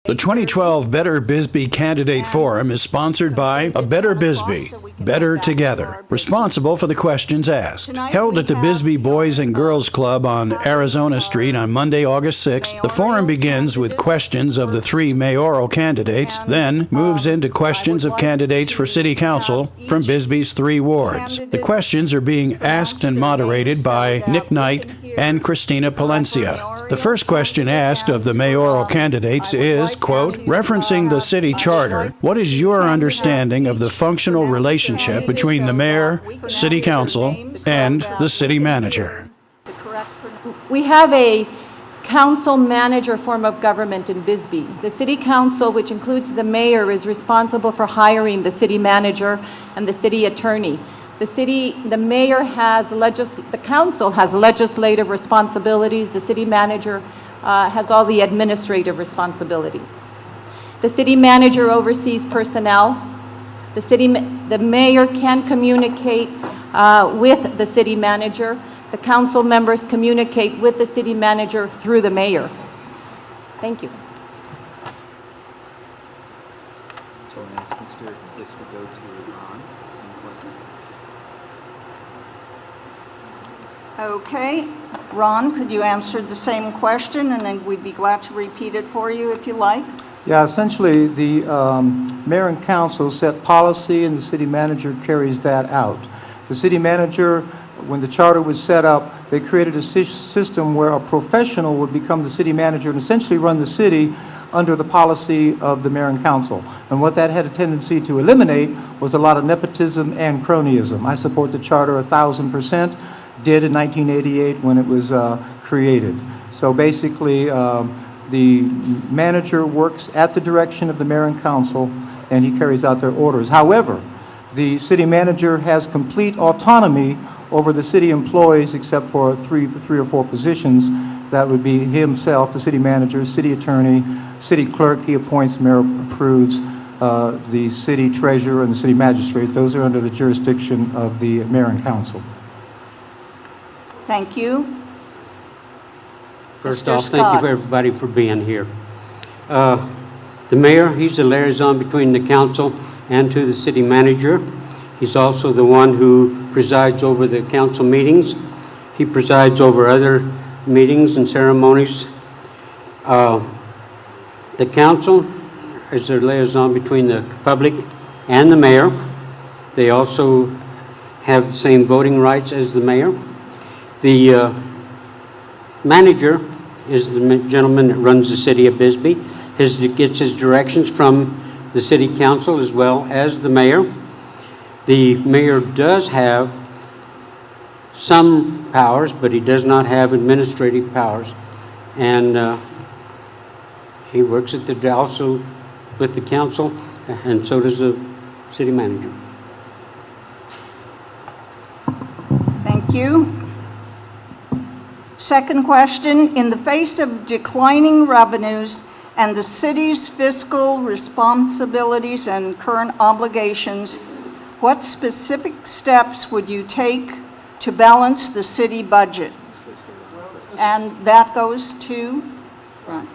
The 2012 Better Bisbee Candidate Forum is sponsored by A Better Bisbee, Better Together, responsible for the questions asked. Held at the Bisbee Boys and Girls Club on Arizona Street on Monday, August 6th, the forum begins with questions of the 3 mayoral candidates, then moves into questions of candidates for City Council from Bisbee's 3 wards. The questions are being asked and moderated by Nick Knight and Christina Palencia. The first question asked of the mayoral candidates is, quote, referencing the city charter, what is your understanding of the functional relationship between the mayor, city council, and the city manager? We have a council-manager form of government in Bisbee. The city council, which includes the mayor, is responsible for hiring the city manager and the city attorney. The mayor has the council has legislative responsibilities. The city manager has all the administrative responsibilities. The city manager oversees personnel. The mayor can communicate with the city manager. The council members communicate with the city manager through the mayor. Thank you. So I ask Mr. This will go to Ron. Okay. Ron, could you answer the same question, and then we'd be glad to repeat it for you if you like? Yeah, essentially the mayor and council set policy and the city manager carries that out. The city manager, when the charter was set up, they created a system where a professional would become the city manager and essentially run the city under the policy of the mayor and council. And what that had a tendency to eliminate was a lot of nepotism and cronyism. I support the charter 1,000%, did in 1988 when it was created. So basically, the manager works at the direction of the mayor and council, and he carries out their orders. However, the city manager has complete autonomy over the city employees except for three or four positions. That would be himself, the city manager, city attorney, city clerk, he appoints, mayor approves, the city treasurer and the city magistrate. Those are under the jurisdiction of the mayor and council. Thank you. First Mr. off, Scott. thank you for everybody for being here. The mayor, he's the liaison between the council and to the city manager. He's also the one who presides over the council meetings. He presides over other meetings and ceremonies. The council is the liaison between the public and the mayor. They also have the same voting rights as the mayor. The manager is the gentleman that runs the city of Bisbee. Gets his directions from the city council as well as the mayor. The mayor does have some powers, but he does not have administrative powers. And he works at also with the council, and so does the city manager. Thank you. Second question, in the face of declining revenues and the city's fiscal responsibilities and current obligations, what specific steps would you take to balance the city budget? And that goes to Ron.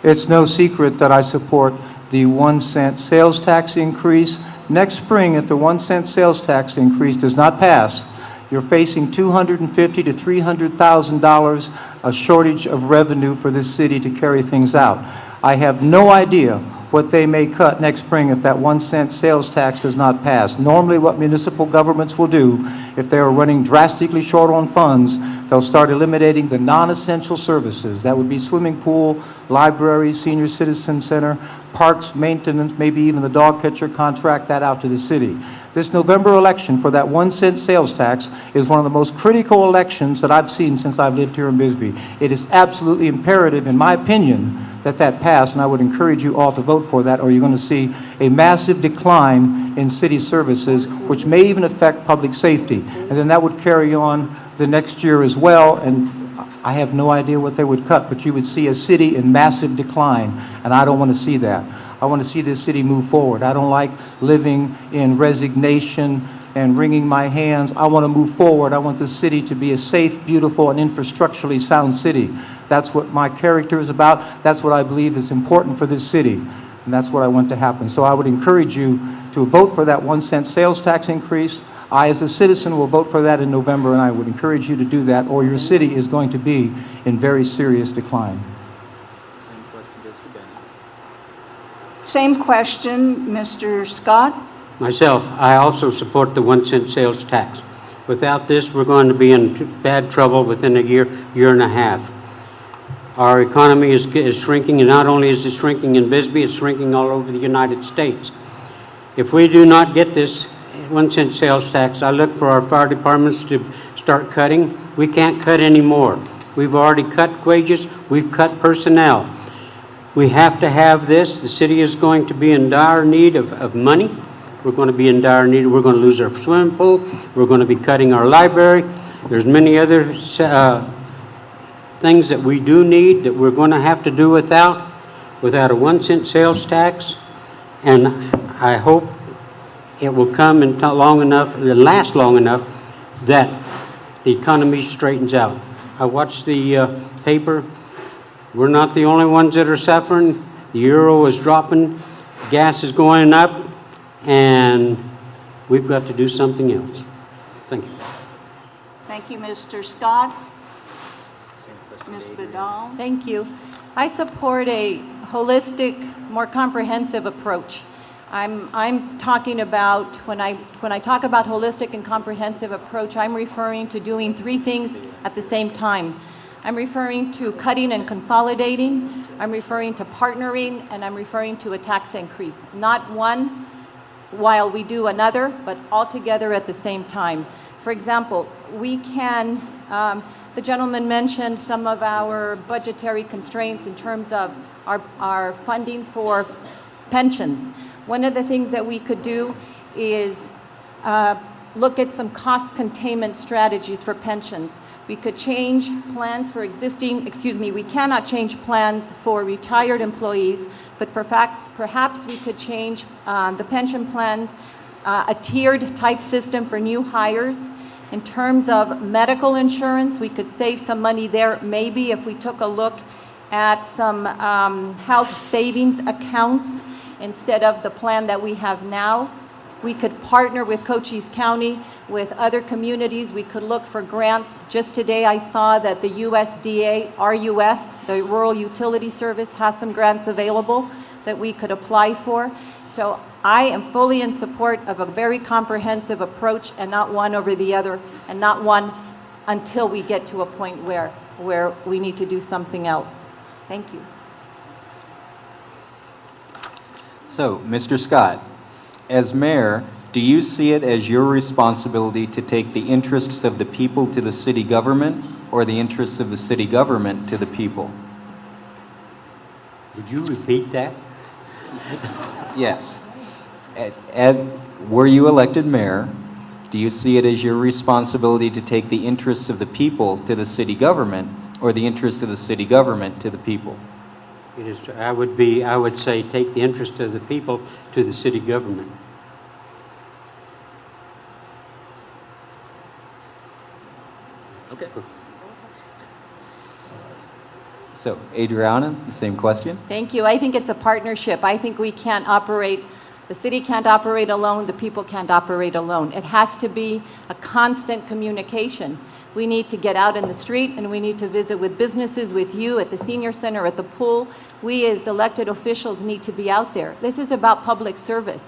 It's no secret that I support the 1-cent sales tax increase. Next spring, if the 1-cent sales tax increase does not pass, you're facing $250,000 to $300,000 a shortage of revenue for this city to carry things out. I have no idea what they may cut next spring if that 1-cent sales tax does not pass. Normally what municipal governments will do, if they are running drastically short on funds, they'll start eliminating the non-essential services. That would be swimming pool, library, senior citizen center, parks, maintenance, maybe even the dog catcher, contract that out to the city. This November election for that 1-cent sales tax is one of the most critical elections that I've seen since I've lived here in Bisbee. It is absolutely imperative, in my opinion, that pass, and I would encourage you all to vote for that, or you're going to see a massive decline in city services, which may even affect public safety. And then that would carry on the next year as well, and I have no idea what they would cut, but you would see a city in massive decline, and I don't want to see that. I want to see this city move forward. I don't like living in resignation and wringing my hands. I want to move forward. I want the city to be a safe, beautiful, and infrastructurally sound city. That's what my character is about. That's what I believe is important for this city. And that's what I want to happen. So I would encourage you to vote for that 1 cent sales tax increase. I, as a citizen, will vote for that in November, and I would encourage you to do that, or your city is going to be in very serious decline. Same question goes to Benny. Same question, Mr. Scott? Myself, I also support the 1 cent sales tax. Without this, we're going to be in bad trouble within a year, year and a half. Our economy is shrinking, and not only is it shrinking in Bisbee, it's shrinking all over the United States. If we do not get this 1 cent sales tax, I look for our fire departments to start cutting. We can't cut anymore. We've already cut wages, we've cut personnel. We have to have this. The city is going to be in dire need of money. We're going to be in dire need. We're going to lose our swimming pool. We're going to be cutting our library. There's many other things that we do need that we're going to have to do without a 1 cent sales tax. And I hope it will come and long enough, last long enough, that the economy straightens out. I watched the paper. We're not the only ones that are suffering. The euro is dropping, gas is going up, and we've got to do something else. Thank you. Thank you, Mr. Scott. Same question Ms. to Adrian. Vidal? Thank you. I support a holistic, more comprehensive approach. I'm talking about, when I talk about holistic and comprehensive approach, I'm referring to doing 3 things at the same time. I'm referring to cutting and consolidating, I'm referring to partnering, and I'm referring to a tax increase. Not one while we do another, but all together at the same time. For example, we can, the gentleman mentioned some of our budgetary constraints in terms of our funding for pensions. One of the things that we could do is look at some cost containment strategies for pensions. We could change plans for we cannot change plans for retired employees, but perhaps we could change the pension plan, a tiered type system for new hires. In terms of medical insurance, we could save some money there, maybe if we took a look at some health savings accounts instead of the plan that we have now. We could partner with Cochise County, with other communities. We could look for grants. Just today I saw that the USDA, RUS, the Rural Utility Service, has some grants available that we could apply for. So I am fully in support of a very comprehensive approach, and not one over the other, and not one until we get to a point where we need to do something else. Thank you. So, Mr. Scott, as mayor, do you see it as your responsibility to take the interests of the people to the city government, or the interests of the city government to the people? Would you repeat that? Yes. Were you elected mayor, do you see it as your responsibility to take the interests of the people to the city government, or the interests of the city government to the people? It is, I would say take the interest of the people to the city government. Okay. So, Adriana, the same question? Thank you. I think it's a partnership. I think we can't operate, the city can't operate alone, the people can't operate alone. It has to be a constant communication. We need to get out in the street, and we need to visit with businesses, with you, at the senior center, at the pool. We as elected officials need to be out there. This is about public service.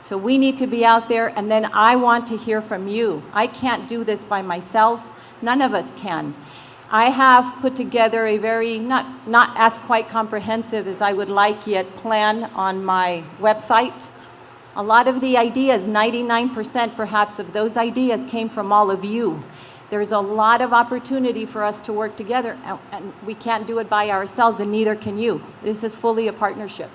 So we need to be out there, and then I want to hear from you. I can't do this by myself. None of us can. I have put together a very, not as quite comprehensive as I would like yet, plan on my website. A lot of the ideas, 99% perhaps of those ideas, came from all of you. There's a lot of opportunity for us to work together, and we can't do it by ourselves, and neither can you. This is fully a partnership.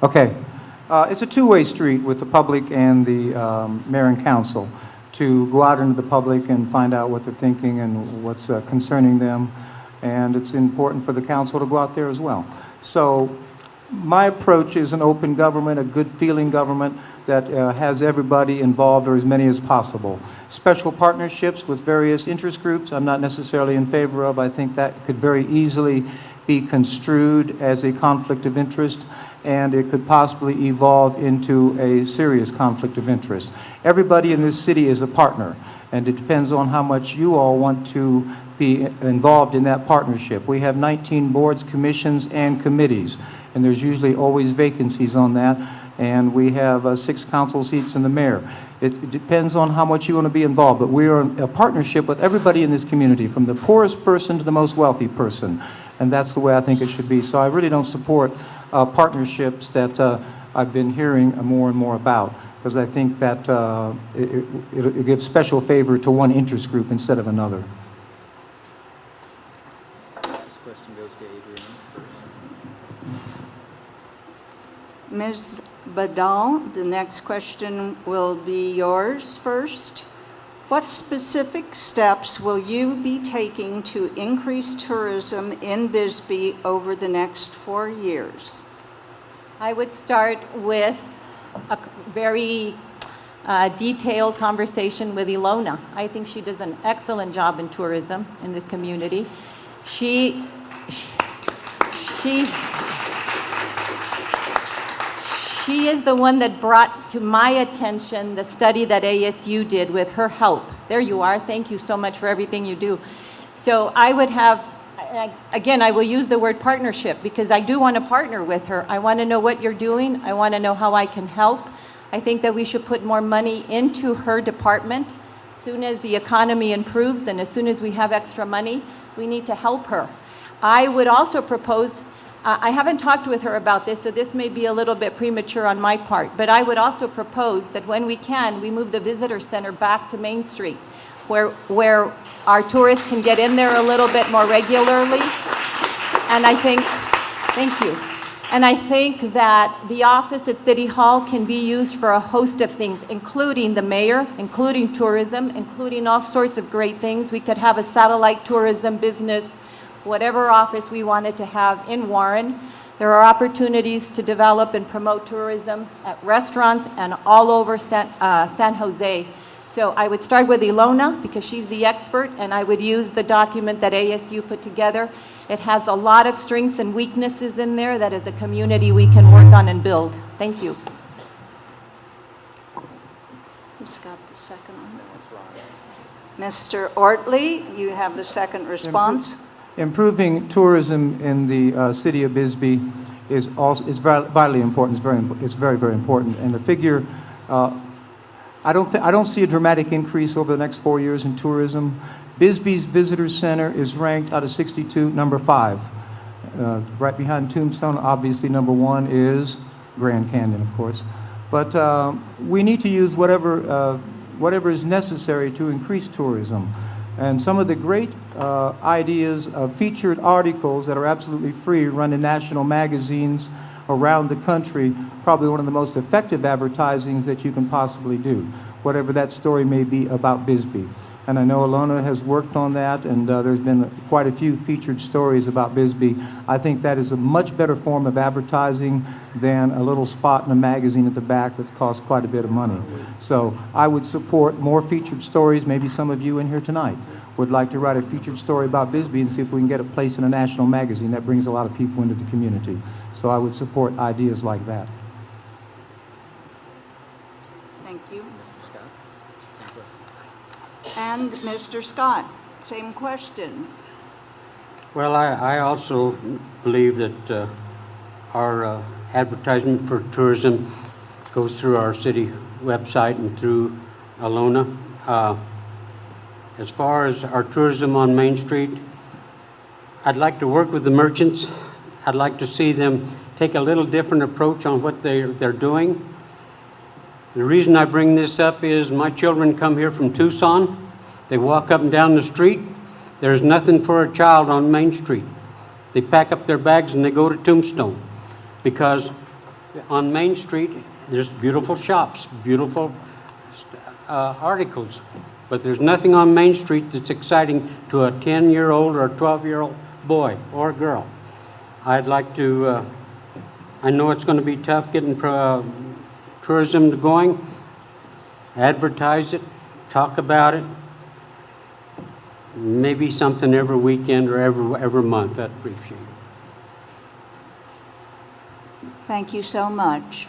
Okay. It's a two-way street with the public and the mayor and council to go out into the public and find out what they're thinking and what's concerning them. and it's important for the council to go out there as well. So my approach is an open government, a good feeling government that has everybody involved, or as many as possible. Special partnerships with various interest groups, I'm not necessarily in favor of. I think that could very easily be construed as a conflict of interest, and it could possibly evolve into a serious conflict of interest. Everybody in this city is a partner, and it depends on how much you all want to be involved in that partnership. We have 19 boards, commissions, and committees, and there's usually always vacancies on that, and we have 6 council seats and the mayor. It depends on how much you want to be involved, but we are a partnership with everybody in this community, from the poorest person to the most wealthy person, and that's the way I think it should be. So I really don't support partnerships that I've been hearing more and more about, because I think that it gives special favor to one interest group instead of another. This question goes to Adrian. Ms. Badal, the next question will be yours first. What specific steps will you be taking to increase tourism in Bisbee over the next 4 years? I would start with a very detailed conversation with Ilona. I think she does an excellent job in tourism in this community. She is the one that brought to my attention the study that ASU did with her help. There you are. Thank you so much for everything you do. So I would have, again, I will use the word partnership, because I do want to partner with her. I want to know what you're doing. I want to know how I can help. I think that we should put more money into her department. As soon as the economy improves and as soon as we have extra money, we need to help her. I would also propose, I haven't talked with her about this, so this may be a little bit premature on my part, but I would also propose that when we can, we move the visitor center back to Main Street, where our tourists can get in there a little bit more regularly. And I think, thank you. And I think that the office at City Hall can be used for a host of things, including the mayor, including tourism, including all sorts of great things. We could have a satellite tourism business, whatever office we wanted to have in Warren. There are opportunities to develop and promote tourism at restaurants and all over San Jose. So I would start with Ilona, because she's the expert, and I would use the document that ASU put together. It has a lot of strengths and weaknesses in there that as a community we can work on and build. Thank you. Who's got the second one? Mr. Ortley, you have the second response. Improving tourism in the city of Bisbee is vitally important. It's very, very important. And the figure, I don't see a dramatic increase over the next 4 years in tourism. Bisbee's visitor center is ranked out of 62 number 5. Right behind Tombstone, obviously number 1 is Grand Canyon, of course. But we need to use whatever is necessary to increase tourism. And some of the great ideas of featured articles that are absolutely free, run in national magazines around the country, probably one of the most effective advertisings that you can possibly do, whatever that story may be about Bisbee. And I know Ilona has worked on that, and there's been quite a few featured stories about Bisbee. I think that is a much better form of advertising than a little spot in a magazine at the back that costs quite a bit of money. So I would support more featured stories. Maybe some of you in here tonight would like to write a featured story about Bisbee and see if we can get a place in a national magazine. That brings a lot of people into the community. So I would support ideas like that. Thank you. And Mr. Scott, same question. Well, I also believe that our advertisement for tourism goes through our city website and through Ilona. As far as our tourism on Main Street, I'd like to work with the merchants. I'd like to see them take a little different approach on what they're doing. The reason I bring this up is my children come here from Tucson. They walk up and down the street. There's nothing for a child on Main Street. They pack up their bags and they go to Tombstone, because on Main Street there's beautiful shops, beautiful articles, but there's nothing on Main Street that's exciting to a 10-year-old or a 12-year-old boy or girl. I'd like to, I know it's going to be tough getting tourism going. Advertise it, talk about it. Maybe something every weekend or every month. I'd appreciate it. Thank you so much.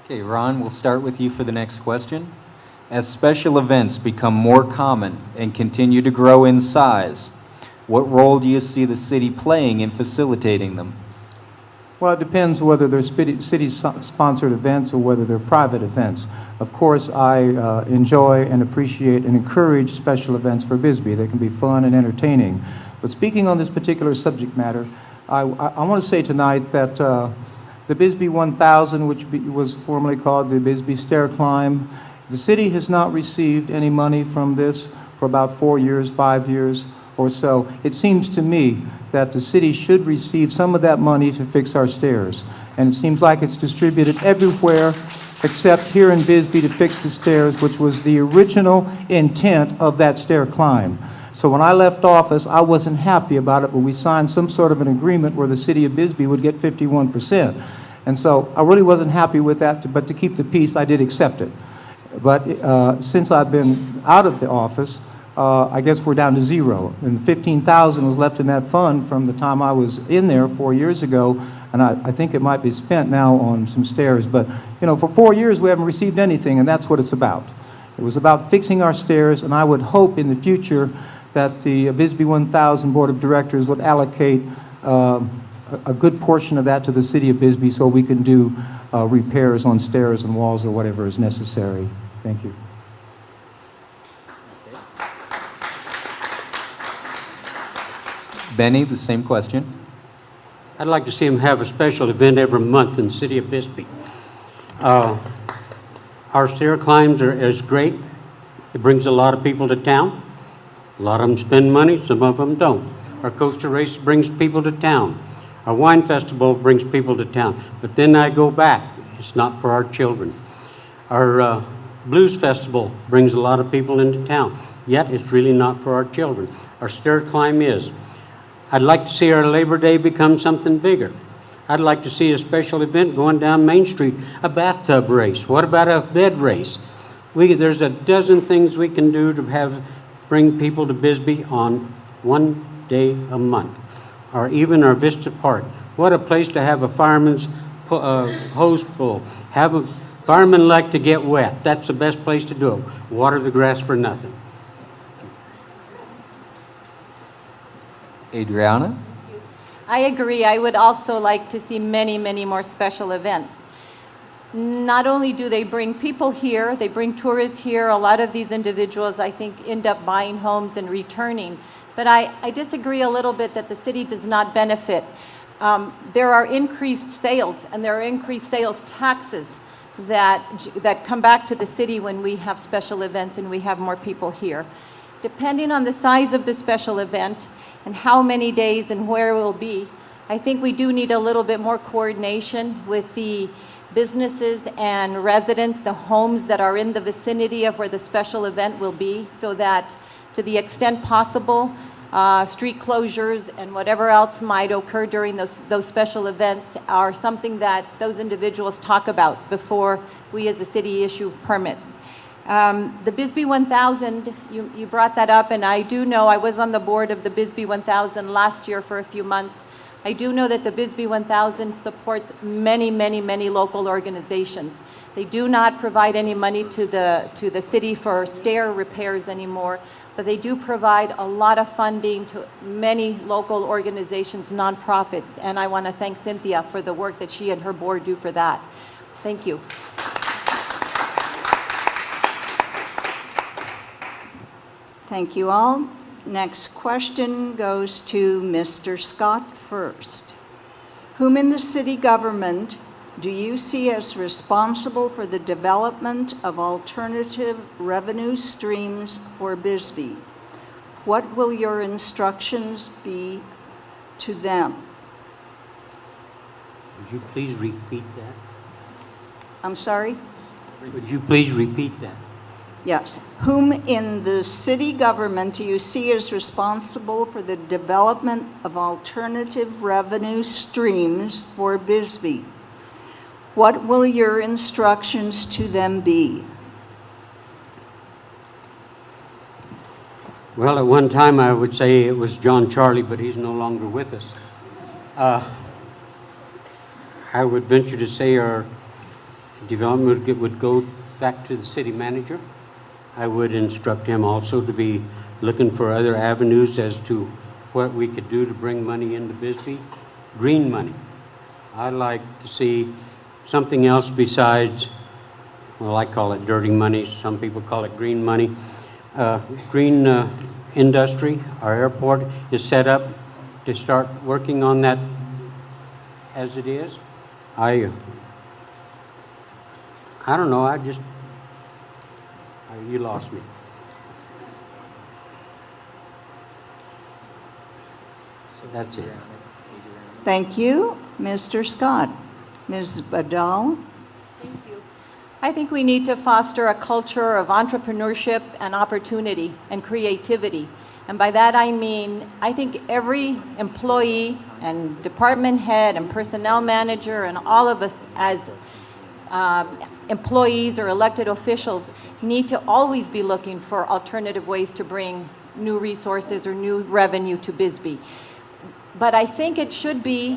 Okay, Ron, we'll start with you for the next question. As special events become more common and continue to grow in size, what role do you see the city playing in facilitating them? Well, it depends whether they're city-sponsored events or whether they're private events. Of course, I enjoy and appreciate and encourage special events for Bisbee. They can be fun and entertaining. But speaking on this particular subject matter, I want to say tonight that the Bisbee 1000, which was formerly called the Bisbee Stair Climb, the city has not received any money from this for about 4 years, 5 years or so. It seems to me that the city should receive some of that money to fix our stairs. And it seems like it's distributed everywhere except here in Bisbee to fix the stairs, which was the original intent of that stair climb. So when I left office, I wasn't happy about it, but we signed some sort of an agreement where the city of Bisbee would get 51%. And so I really wasn't happy with that, but to keep the peace, I did accept it. But since I've been out of the office, I guess we're down to zero. And 15,000 was left in that fund from the time I was in there 4 years ago, and I think it might be spent now on some stairs. But, you know, for 4 years we haven't received anything, and that's what it's about. It was about fixing our stairs, and I would hope in the future that the Bisbee 1000 Board of Directors would allocate a good portion of that to the city of Bisbee so we can do repairs on stairs and walls or whatever is necessary. Thank you. Benny, the same question. I'd like to see them have a special event every month in the city of Bisbee. Our stair climbs is great. It brings a lot of people to town. A lot of them spend money, some of them don't. Our coaster race brings people to town. Our wine festival brings people to town. But then I go back. It's not for our children. Our blues festival brings a lot of people into town. Yet it's really not for our children. Our stair climb is. I'd like to see our Labor Day become something bigger. I'd like to see a special event going down Main Street, a bathtub race. What about a bed race? There's a dozen things we can do to bring people to Bisbee on one day a month, or even our Vista Park. What a place to have a fireman's hose pull. Firemen like to get wet. That's the best place to do it. Water the grass for nothing. Adriana? I agree. I would also like to see many, many more special events. Not only do they bring people here, they bring tourists here. A lot of these individuals, I think, end up buying homes and returning. But I disagree a little bit that the city does not benefit. There are increased sales, and there are increased sales taxes that come back to the city when we have special events and we have more people here. Depending on the size of the special event and how many days and where it will be, I think we do need a little bit more coordination with the businesses and residents, the homes that are in the vicinity of where the special event will be, so that to the extent possible, street closures and whatever else might occur during those special events are something that those individuals talk about before we as a city issue permits. The Bisbee 1000, you brought that up, and I do know I was on the board of the Bisbee 1000 last year for a few months. I do know that the Bisbee 1000 supports many, many, many local organizations. They do not provide any money to the city for stair repairs anymore, but they do provide a lot of funding to many local organizations, nonprofits, and I want to thank Cynthia for the work that she and her board do for that. Thank you. Thank you all. Next question goes to Mr. Scott first. Whom in the city government do you see as responsible for the development of alternative revenue streams for Bisbee? What will your instructions be to them? Would you please repeat that? I'm sorry? Would you please repeat that? Yes. Whom in the city government do you see as responsible for the development of alternative revenue streams for Bisbee? What will your instructions to them be? Well, at one time I would say it was John Charlie, but he's no longer with us. I would venture to say our development would go back to the city manager. I would instruct him also to be looking for other avenues as to what we could do to bring money into Bisbee. Green money. I'd like to see something else besides, well, I call it dirty money. Some people call it green money. Green industry. Our airport is set up to start working on that as it is. I don't know. You lost me. That's it. Thank you, Mr. Scott. Ms. Badal? Thank you. I think we need to foster a culture of entrepreneurship and opportunity and creativity. And by that I mean, I think every employee and department head and personnel manager and all of us as employees or elected officials need to always be looking for alternative ways to bring new resources or new revenue to Bisbee. But I think it should be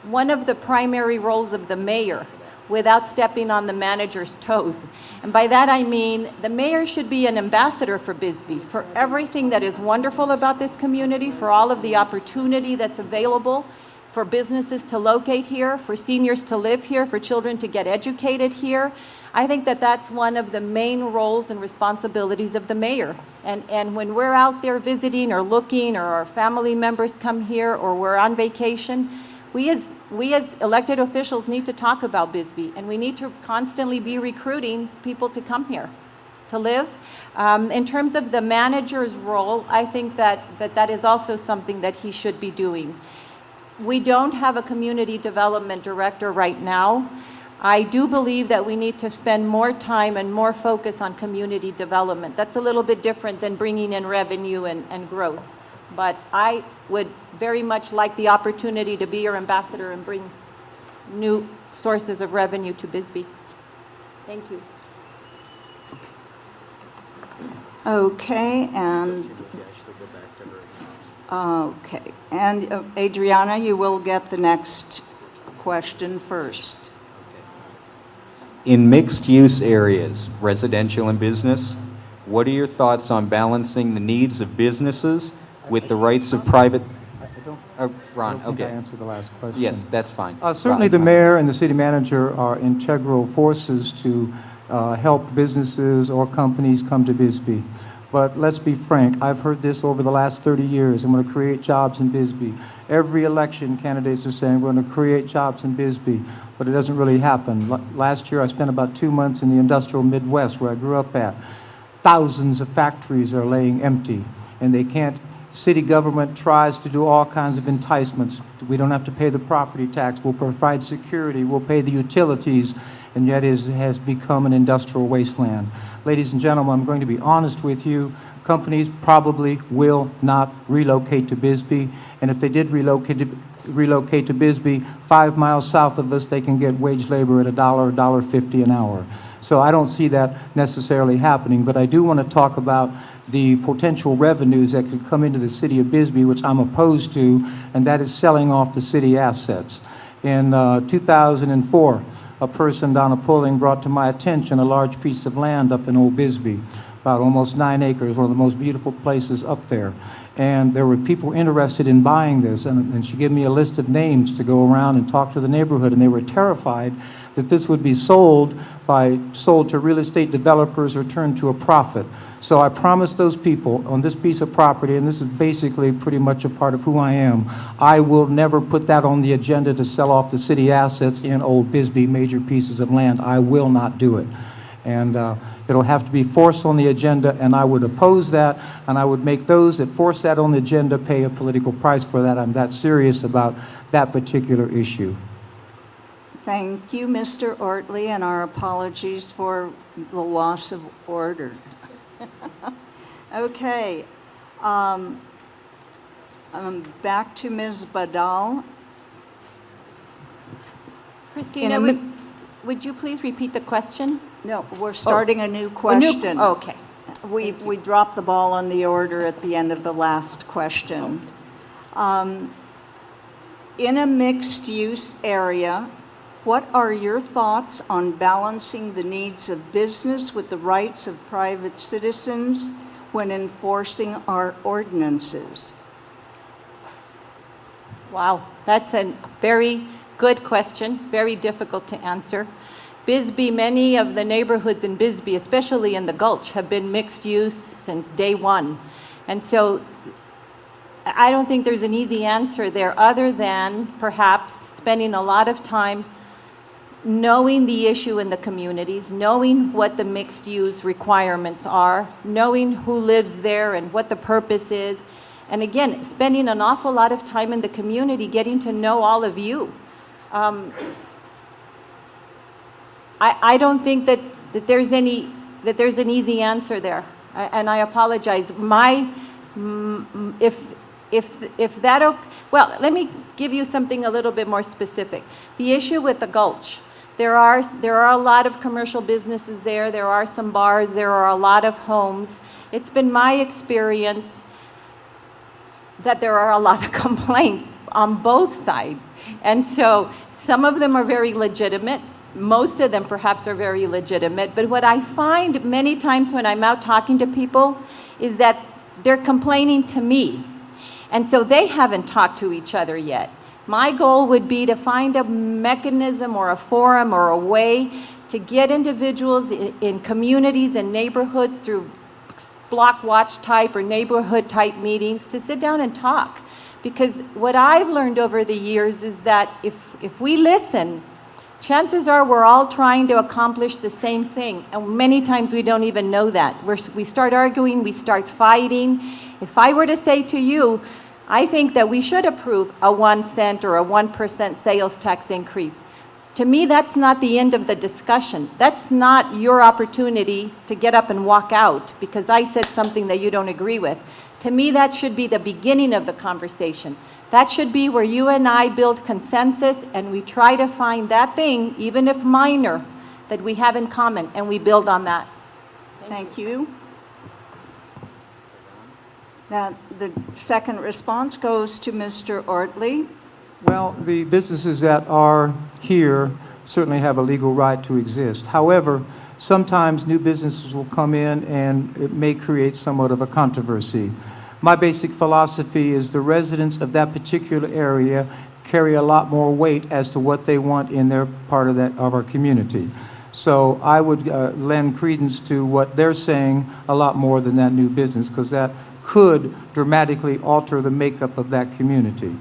one of the primary roles of the mayor without stepping on the manager's toes. And by that I mean the mayor should be an ambassador for Bisbee, for everything that is wonderful about this community, for all of the opportunity that's available for businesses to locate here, for seniors to live here, for children to get educated here. I think that that's one of the main roles and responsibilities of the mayor. And when we're out there visiting or looking, or our family members come here, or we're on vacation, we as elected officials need to talk about Bisbee, and we need to constantly be recruiting people to come here to live. In terms of the manager's role, I think that is also something that he should be doing. We don't have a community development director right now. I do believe that we need to spend more time and more focus on community development. That's a little bit different than bringing in revenue and growth. But I would very much like the opportunity to be your ambassador and bring new sources of revenue to Bisbee. Thank you. Okay, and Adriana, you will get the next question first. In mixed-use areas, residential and business, what are your thoughts on balancing the needs of businesses with the rights of private... Ron, I don't think okay. I answered the last question. Yes, that's fine. Certainly the mayor and the city manager are integral forces to help businesses or companies come to Bisbee. But let's be frank, I've heard this over the last 30 years. I'm going to create jobs in Bisbee. Every election, candidates are saying we're going to create jobs in Bisbee, but it doesn't really happen. Last year I spent about 2 months in the industrial Midwest where I grew up at. Thousands of factories are laying empty, and they can't. City government tries to do all kinds of enticements. We don't have to pay the property tax. We'll provide security. We'll pay the utilities, and yet it has become an industrial wasteland. Ladies and gentlemen, I'm going to be honest with you. Companies probably will not relocate to Bisbee, and if they did relocate to Bisbee, 5 miles south of us, they can get wage labor at $1, $1.50 an hour. So I don't see that necessarily happening, but I do want to talk about the potential revenues that could come into the city of Bisbee, which I'm opposed to, and that is selling off the city assets. In 2004, a person down a polling brought to my attention a large piece of land up in Old Bisbee, about almost 9 acres, one of the most beautiful places up there. And there were people interested in buying this, and she gave me a list of names to go around and talk to the neighborhood, and they were terrified that this would be sold to real estate developers or turned to a profit. So I promised those people on this piece of property, and this is basically pretty much a part of who I am, I will never put that on the agenda to sell off the city assets in Old Bisbee, major pieces of land. I will not do it. And it'll have to be forced on the agenda, and I would oppose that, and I would make those that force that on the agenda pay a political price for that. I'm that serious about that particular issue. Thank you, Mr. Ortley, and our apologies for the loss of order. Okay. Back to Ms. Badal. Christina, would you please repeat the question? No, we're starting a new question. Okay. We dropped the ball on the order at the end of the last question. In a mixed-use area, what are your thoughts on balancing the needs of business with the rights of private citizens when enforcing our ordinances? Wow, that's a very good question, very difficult to answer. Bisbee, many of the neighborhoods in Bisbee, especially in the Gulch, have been mixed use since day one. And so I don't think there's an easy answer there other than perhaps spending a lot of time knowing the issue in the communities, knowing what the mixed use requirements are, knowing who lives there and what the purpose is. And again, spending an awful lot of time in the community getting to know all of you. I don't think that there's an easy answer there, and I apologize. Well, let me give you something a little bit more specific. The issue with the Gulch, there are a lot of commercial businesses there. There are some bars. There are a lot of homes. It's been my experience that there are a lot of complaints on both sides, and so some of them are very legitimate. Most of them perhaps are very legitimate, but what I find many times when I'm out talking to people is that they're complaining to me, and so they haven't talked to each other yet. My goal would be to find a mechanism or a forum or a way to get individuals in communities and neighborhoods through block watch type or neighborhood type meetings to sit down and talk. Because what I've learned over the years is that if we listen, chances are we're all trying to accomplish the same thing, and many times we don't even know that. We start arguing, we start fighting. If I were to say to you, I think that we should approve a 1 cent or a 1% sales tax increase, to me that's not the end of the discussion. That's not your opportunity to get up and walk out because I said something that you don't agree with. To me that should be the beginning of the conversation. That should be where you and I build consensus and we try to find that thing, even if minor, that we have in common, and we build on that. Thank you. Now, the second response goes to Mr. Ortley. Well, the businesses that are here certainly have a legal right to exist. However, sometimes new businesses will come in and it may create somewhat of a controversy. My basic philosophy is the residents of that particular area carry a lot more weight as to what they want in their part of our community. So I would lend credence to what they're saying a lot more than that new business, because that could dramatically alter the makeup of that community.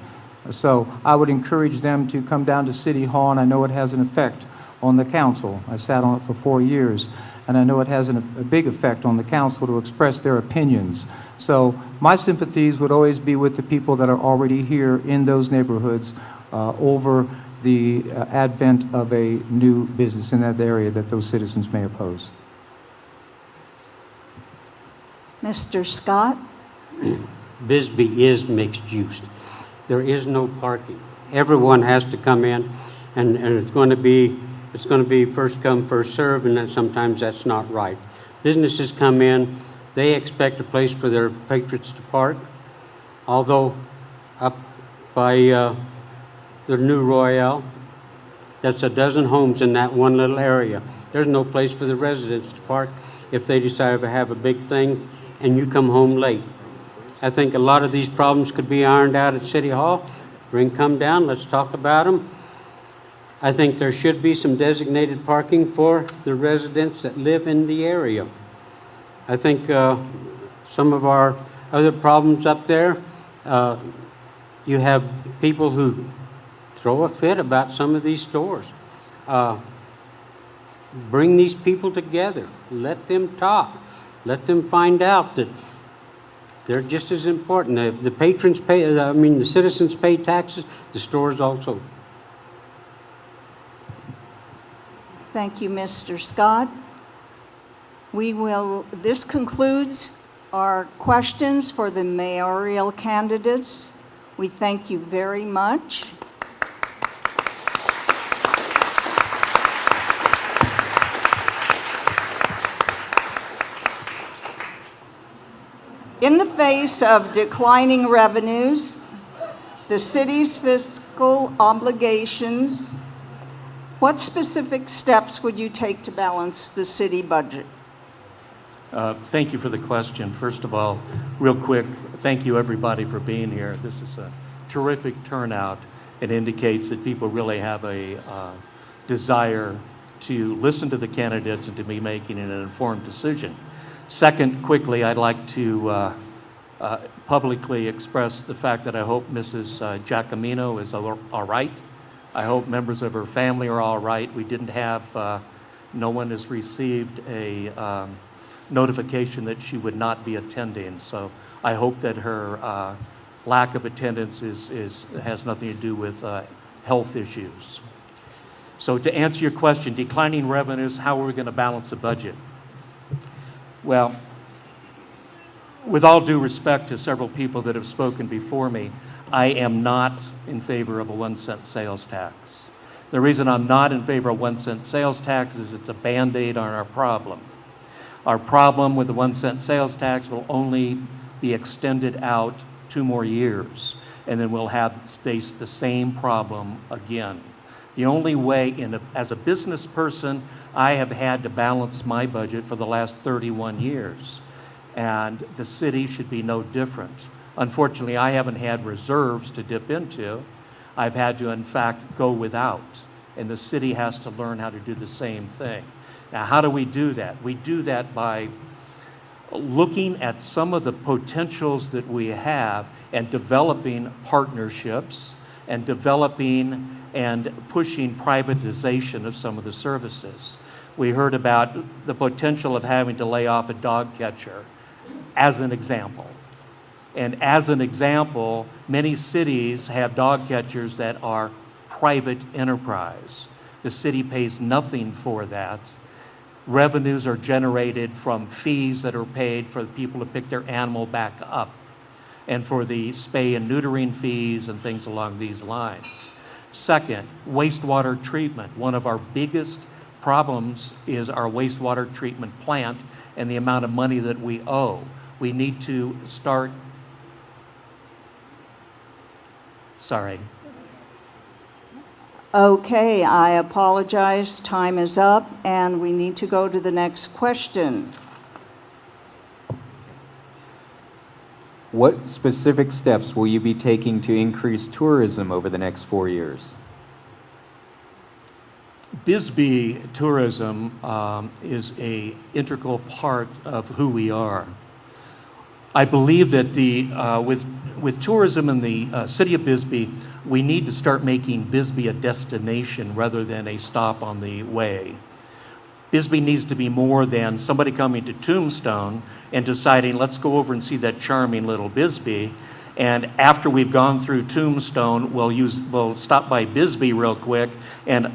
So I would encourage them to come down to City Hall, and I know it has an effect on the council. I sat on it for 4 years, and I know it has a big effect on the council to express their opinions. So my sympathies would always be with the people that are already here in those neighborhoods over the advent of a new business in that area that those citizens may oppose. Mr. Scott? Bisbee is mixed use. There is no parking. Everyone has to come in, and it's going to be first come, first serve, and then sometimes that's not right. Businesses come in, they expect a place for their patrons to park, although up by the New Royale, that's a dozen homes in that one little area. There's no place for the residents to park if they decide to have a big thing and you come home late. I think a lot of these problems could be ironed out at City Hall. Come down, let's talk about them. I think there should be some designated parking for the residents that live in the area. I think some of our other problems up there, you have people who throw a fit about some of these stores. Bring these people together. Let them talk. Let them find out that they're just as important. The patrons pay, the citizens pay taxes, the stores also. Thank you, Mr. Scott. This concludes our questions for the mayoral candidates. We thank you very much. In the face of declining revenues, the city's fiscal obligations, what specific steps would you take to balance the city budget? Thank you for the question. First of all, real quick, thank you everybody for being here. This is a terrific turnout. It indicates that people really have a desire to listen to the candidates and to be making an informed decision. Second, quickly, I'd like to publicly express the fact that I hope Mrs. Giacomino is all right. I hope members of her family are all right. We didn't have, no one has received a notification that she would not be attending. So I hope that her lack of attendance has nothing to do with health issues. So to answer your question, declining revenues, how are we going to balance the budget? Well, with all due respect to several people that have spoken before me, I am not in favor of a 1-cent sales tax. The reason I'm not in favor of 1-cent sales tax is it's a Band-Aid on our problem. Our problem with the 1-cent sales tax will only be extended out 2 more years, and then we'll face the same problem again. The only way, as a business person, I have had to balance my budget for the last 31 years, and the city should be no different. Unfortunately, I haven't had reserves to dip into. I've had to, in fact, go without, and the city has to learn how to do the same thing. Now, how do we do that? We do that by looking at some of the potentials that we have and developing partnerships and developing and pushing privatization of some of the services. We heard about the potential of having to lay off a dog catcher as an example. And as an example, many cities have dog catchers that are private enterprise. The city pays nothing for that. Revenues are generated from fees that are paid for the people to pick their animal back up and for the spay and neutering fees and things along these lines. Second, wastewater treatment. One of our biggest problems is our wastewater treatment plant and the amount of money that we owe. We need to start, Okay, I apologize. Time is up, and we need to go to the next question. What specific steps will you be taking to increase tourism over the next 4 years? Bisbee tourism is an integral part of who we are. I believe that with tourism in the city of Bisbee, we need to start making Bisbee a destination rather than a stop on the way. Bisbee needs to be more than somebody coming to Tombstone and deciding, let's go over and see that charming little Bisbee. And after we've gone through Tombstone, we'll stop by Bisbee real quick, and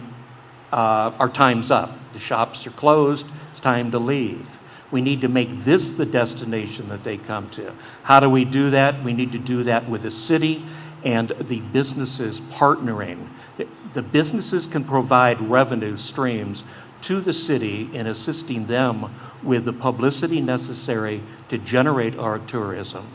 our time's up. The shops are closed. It's time to leave. We need to make this the destination that they come to. How do we do that? We need to do that with the city and the businesses partnering. The businesses can provide revenue streams to the city in assisting them with the publicity necessary to generate our tourism.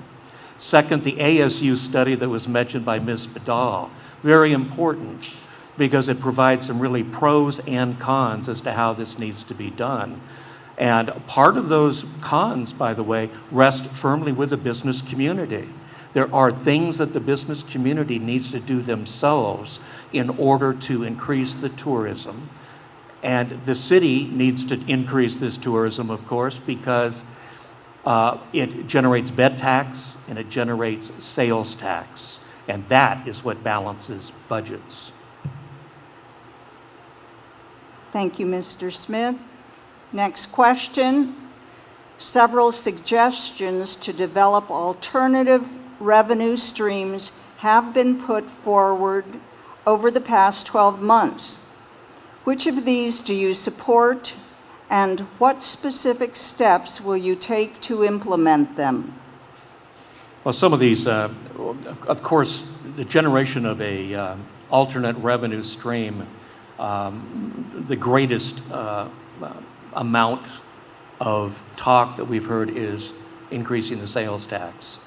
Second, the ASU study that was mentioned by Ms. Badal, very important because it provides some really pros and cons as to how this needs to be done. And part of those cons, by the way, rest firmly with the business community. There are things that the business community needs to do themselves in order to increase the tourism. And the city needs to increase this tourism, of course, because it generates bed tax and it generates sales tax. And that is what balances budgets. Thank you, Mr. Smith. Next question. Several suggestions to develop alternative revenue streams have been put forward over the past 12 months. Which of these do you support, And what specific steps will you take to implement them? Well, some of these, of course, the generation of a alternate revenue stream, the greatest amount of talk that we've heard is increasing the sales tax.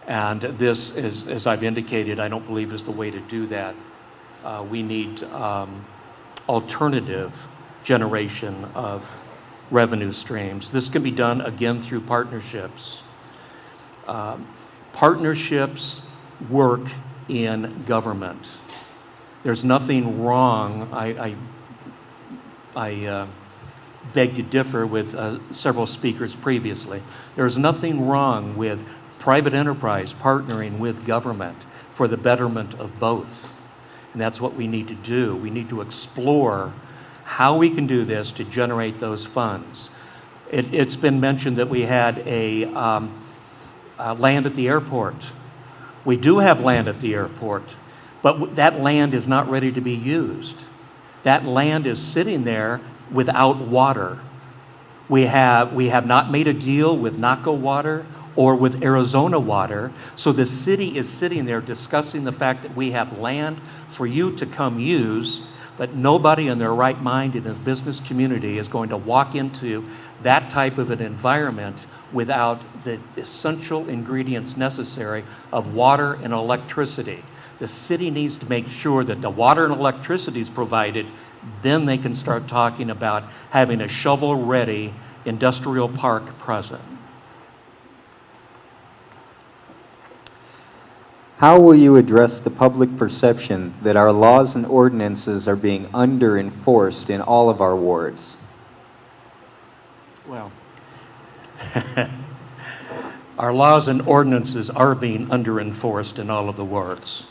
And this, as I've indicated, I don't believe is the way to do that. We need alternative generation of revenue streams. This can be done, again, through partnerships. Partnerships work in government. There's nothing wrong, I beg to differ with several speakers previously. There's nothing wrong with private enterprise partnering with government for the betterment of both. And that's what we need to do. We need to explore how we can do this to generate those funds. It's been mentioned that we had a land at the airport. We do have land at the airport, but that land is not ready to be used. That land is sitting there without water. We have not made a deal with NACO Water or with Arizona Water, so the city is sitting there discussing the fact that we have land for you to come use, but nobody in their right mind in the business community is going to walk into that type of an environment without the essential ingredients necessary of water and electricity. The city needs to make sure that the water and electricity is provided, then they can start talking about having a shovel-ready industrial park present. How will you address the public perception that our laws and ordinances are being under-enforced in all of our wards? Well, our laws and ordinances are being under-enforced in all of the wards.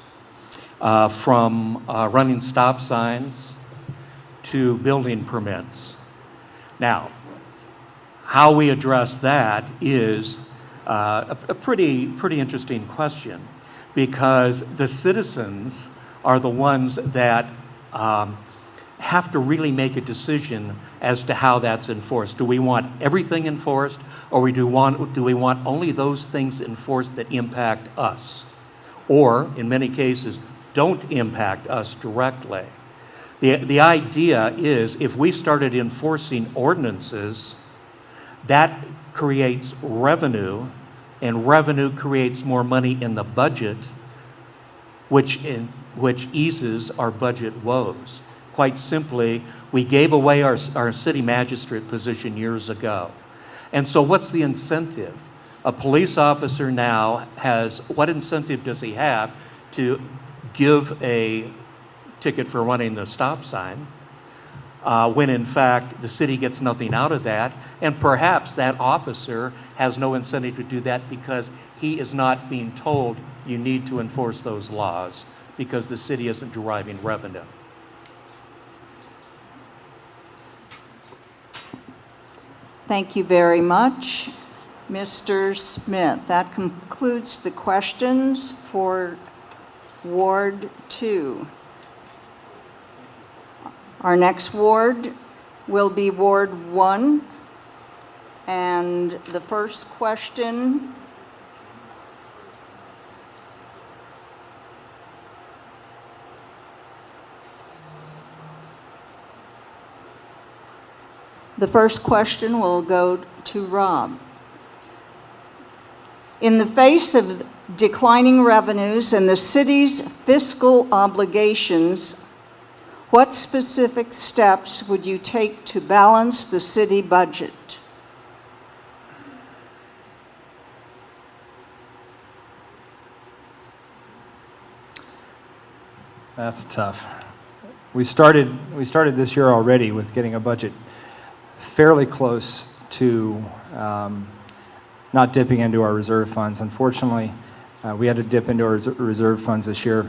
From running stop signs to building permits. Now, how we address that is a pretty interesting question, because the citizens are the ones that have to really make a decision as to how that's enforced. Do we want everything enforced, or do we want only those things enforced that impact us, or in many cases don't impact us directly? The idea is, if we started enforcing ordinances, that creates revenue, and revenue creates more money in the budget, which eases our budget woes. Quite simply, we gave away our city magistrate position years ago. And so what's the incentive? A police officer now what incentive does he have to give a ticket for running the stop sign when in fact the city gets nothing out of that, and perhaps that officer has no incentive to do that because he is not being told you need to enforce those laws because the city isn't deriving revenue. Thank you very much, Mr. Smith. That concludes the questions for Ward 2. Our next ward will be Ward 1, and the first question will go to Rob. In the face of declining revenues and the city's fiscal obligations, what specific steps would you take to balance the city budget? That's tough. We started this year already with getting a budget fairly close to not dipping into our reserve funds. Unfortunately, we had to dip into our reserve funds this year.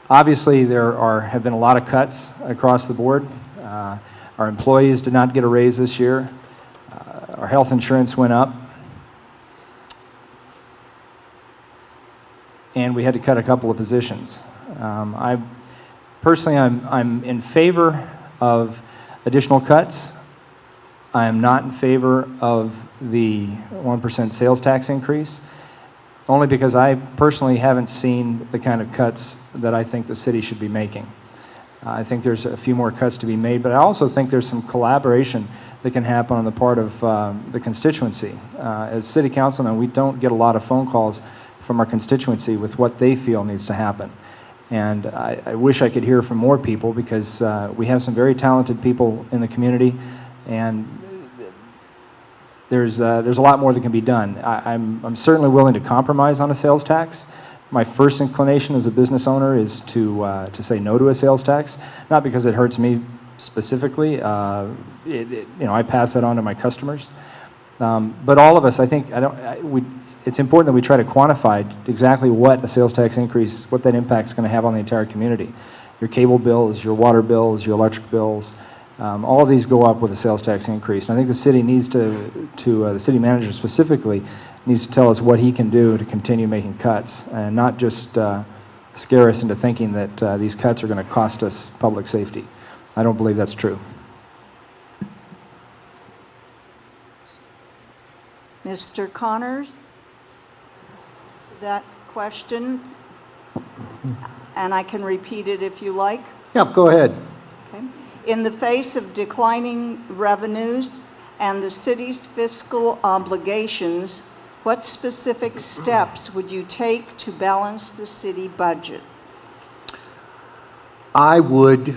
Obviously, have been a lot of cuts across the board. Our employees did not get a raise this year. Our health insurance went up. And we had to cut a couple of positions. Personally, I'm in favor of additional cuts. I am not in favor of the 1% sales tax increase, only because I personally haven't seen the kind of cuts that I think the city should be making. I think there's a few more cuts to be made, but I also think there's some collaboration that can happen on the part of the constituency. As city councilmen, we don't get a lot of phone calls from our constituency with what they feel needs to happen. And I wish I could hear from more people, because we have some very talented people in the community, and there's a lot more that can be done. I'm certainly willing to compromise on a sales tax. My first inclination as a business owner is to say no to a sales tax, not because it hurts me specifically. You know, I pass that on to my customers. But all of us, I think, it's important that we try to quantify exactly what a sales tax increase, what that impact is going to have on the entire community. Your cable bills, your water bills, your electric bills, all of these go up with a sales tax increase. And I think the city needs the city manager specifically needs to tell us what he can do to continue making cuts, and not just scare us into thinking that these cuts are going to cost us public safety. I don't believe that's true. Mr. Connors, that question, and I can repeat it if you like. Yeah, go ahead. Okay. In the face of declining revenues and the city's fiscal obligations, what specific steps would you take to balance the city budget? I would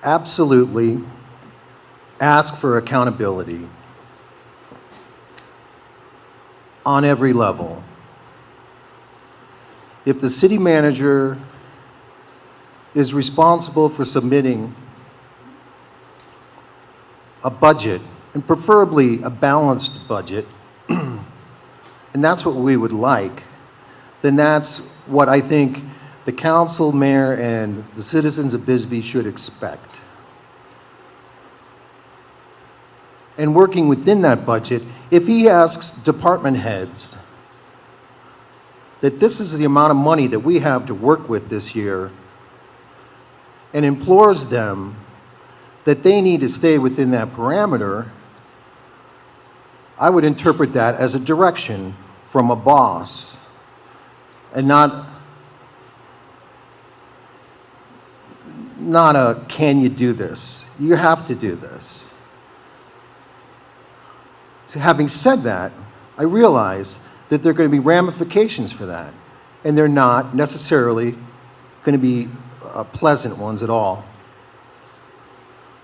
absolutely ask for accountability on every level. If the city manager is responsible for submitting a budget, and preferably a balanced budget, and that's what we would like, then that's what I think the council, mayor, and the citizens of Bisbee should expect. And working within that budget, if he asks department heads that this is the amount of money that we have to work with this year, and implores them that they need to stay within that parameter, I would interpret that as a direction from a boss, and not a can you do this? You have to do this. So having said that, I realize that there are going to be ramifications for that, and they're not necessarily going to be pleasant ones at all.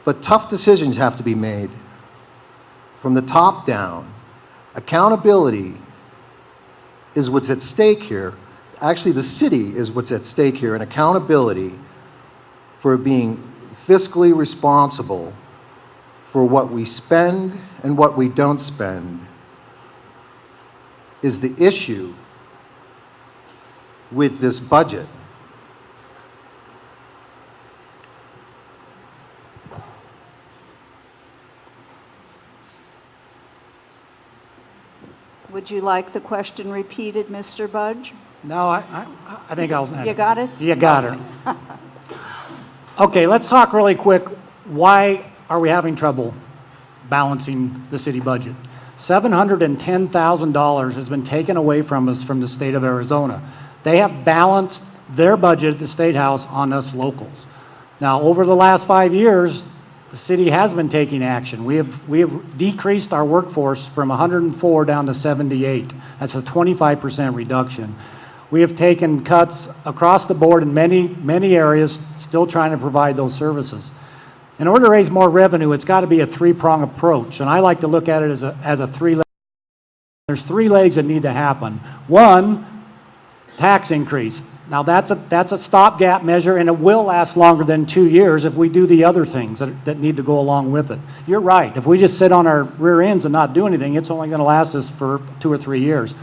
But tough decisions have to be made from the top down. Accountability is what's at stake here. Actually, the city is what's at stake here, and accountability for being fiscally responsible for what we spend and what we don't spend is the issue with this budget. Would you like the question repeated, Mr. Budge? No, I think I'll... You got it? You got it. Okay, let's talk really quick. Why are we having trouble balancing the city budget? $710,000 has been taken away from us from the state of Arizona. They have balanced their budget at the State House on us locals. Now, over the last 5 years, the city has been taking action. We have decreased our workforce from 104 down to 78. That's a 25% reduction. We have taken cuts across the board in many areas, still trying to provide those services. In order to raise more revenue, it's got to be a three-prong approach, and I like to look at it as a three-leg. There's three legs that need to happen. One, tax increase. Now that's a stopgap measure, and it will last longer than 2 years if we do the other things that need to go along with it. You're right. If we just sit on our rear ends and not do anything, it's only going to last us for 2 or 3 years.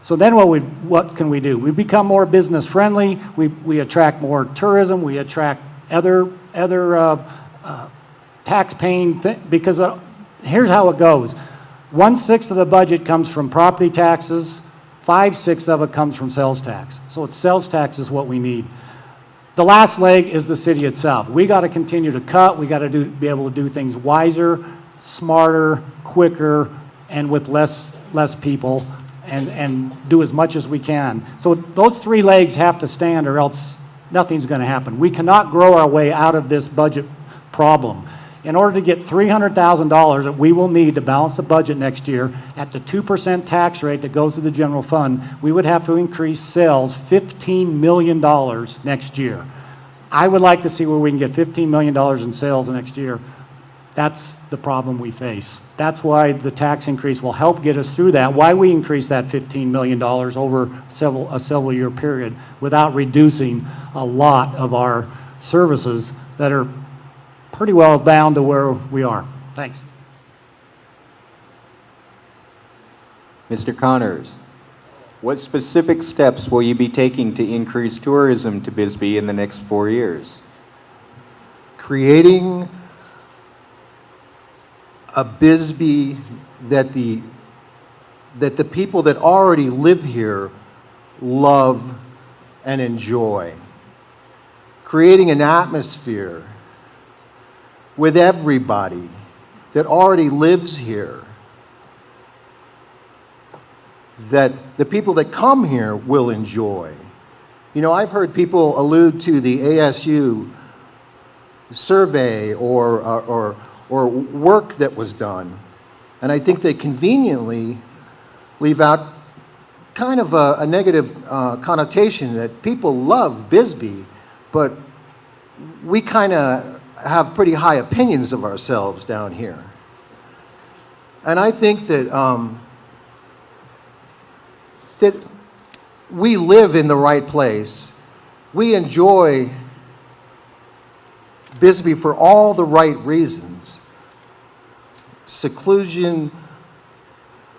So then what can we do? We become more business friendly. We attract more tourism. We attract other tax paying because here's how it goes. 1/6 of the budget comes from property taxes. 5/6 of it comes from sales tax. So it's sales tax is what we need. The last leg is the city itself. We got to continue to cut. We got to be able to do things wiser, smarter, quicker, and with less people, and do as much as we can. So those three legs have to stand, or else nothing's going to happen. We cannot grow our way out of this budget problem. In order to get $300,000 that we will need to balance the budget next year at the 2% tax rate that goes to the general fund, we would have to increase sales $15 million next year. I would like to see where we can get $15 million in sales next year. That's the problem we face. That's why the tax increase will help get us through that, why we increase that $15 million over a several year period without reducing a lot of our services that are pretty well down to where we are. Thanks. Mr. Connors, what specific steps will you be taking to increase tourism to Bisbee in the next 4 years? Creating a Bisbee that the people that already live here love and enjoy. Creating an atmosphere with everybody that already lives here, that the people that come here will enjoy. You know, I've heard people allude to the ASU survey or work that was done, and I think they conveniently leave out kind of a negative connotation that people love Bisbee, but we kind of have pretty high opinions of ourselves down here. And I think that that we live in the right place. We enjoy Bisbee for all the right reasons. Seclusion,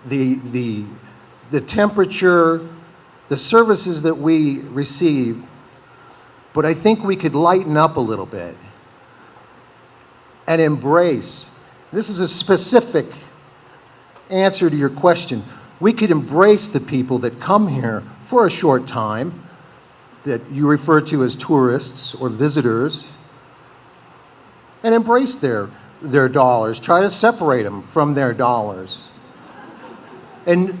the temperature, the services that we receive, but I think we could lighten up a little bit and embrace. This is a specific answer to your question. We could embrace the people that come here for a short time, that you refer to as tourists or visitors, and embrace their dollars. Try to separate them from their dollars. And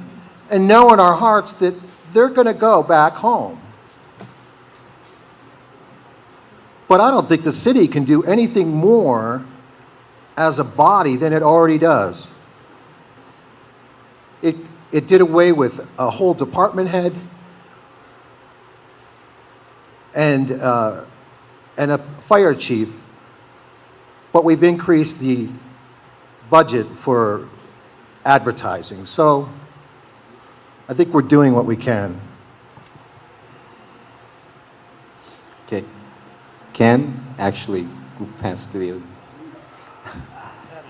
know in our hearts that they're going to go back home. But I don't think the city can do anything more as a body than it already does. It did away with a whole department head and a fire chief, but we've increased the budget for advertising. So I think we're doing what we can. Okay. Ken, actually, we'll pass to you.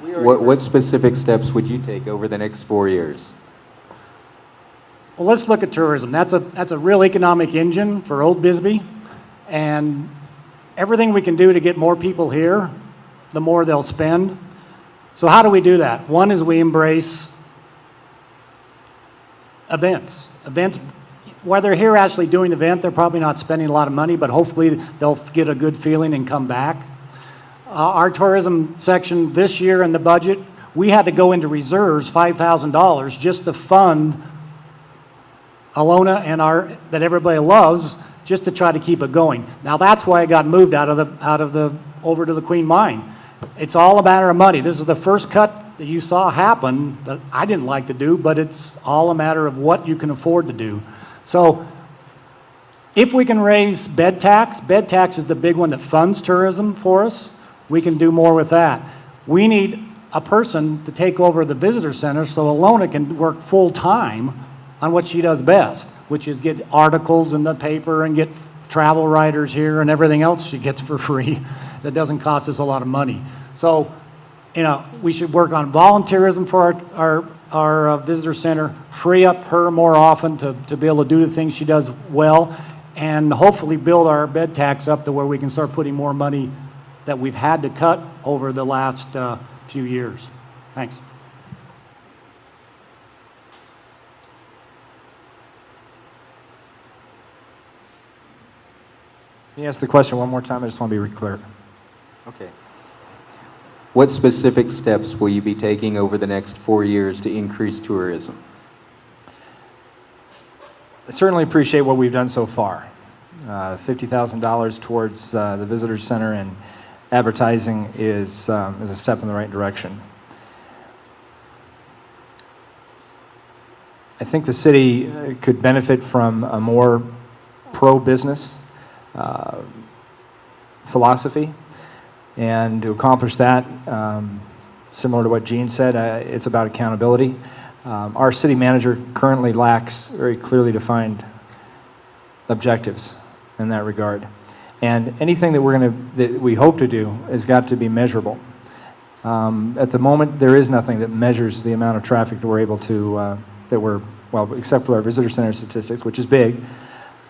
What specific steps would you take over the next 4 years? Well, let's look at tourism. That's a real economic engine for Old Bisbee, and everything we can do to get more people here, the more they'll spend. So how do we do that? One is we embrace events. Events, while they're here actually doing an event, they're probably not spending a lot of money, but hopefully they'll get a good feeling and come back. Our tourism section this year in the budget, we had to go into reserves, $5,000, just to fund Alona and that everybody loves, just to try to keep it going. Now that's why it got moved over to the Queen Mine. It's all a matter of money. This is the first cut that you saw happen that I didn't like to do, but it's all a matter of what you can afford to do. So if we can raise bed tax is the big one that funds tourism for us. We can do more with that. We need a person to take over the visitor center so Alona can work full time on what she does best, which is get articles in the paper and get travel writers here and everything else she gets for free that doesn't cost us a lot of money. So, you know, we should work on volunteerism for our visitor center, free up her more often to be able to do the things she does well, and hopefully build our bed tax up to where we can start putting more money that we've had to cut over the last few years. Thanks. Can you ask the question one more time? I just want to be clear. Okay. What specific steps will you be taking over the next 4 years to increase tourism? I certainly appreciate what we've done so far. $50,000 towards the visitor center and advertising is a step in the right direction. I think the city could benefit from a more pro-business philosophy, and to accomplish that, similar to what Gene said, it's about accountability. Our city manager currently lacks very clearly defined objectives in that regard, and anything that we hope to do has got to be measurable. At the moment, there is nothing that measures the amount of traffic that we're able to well, except for our visitor center statistics, which is big.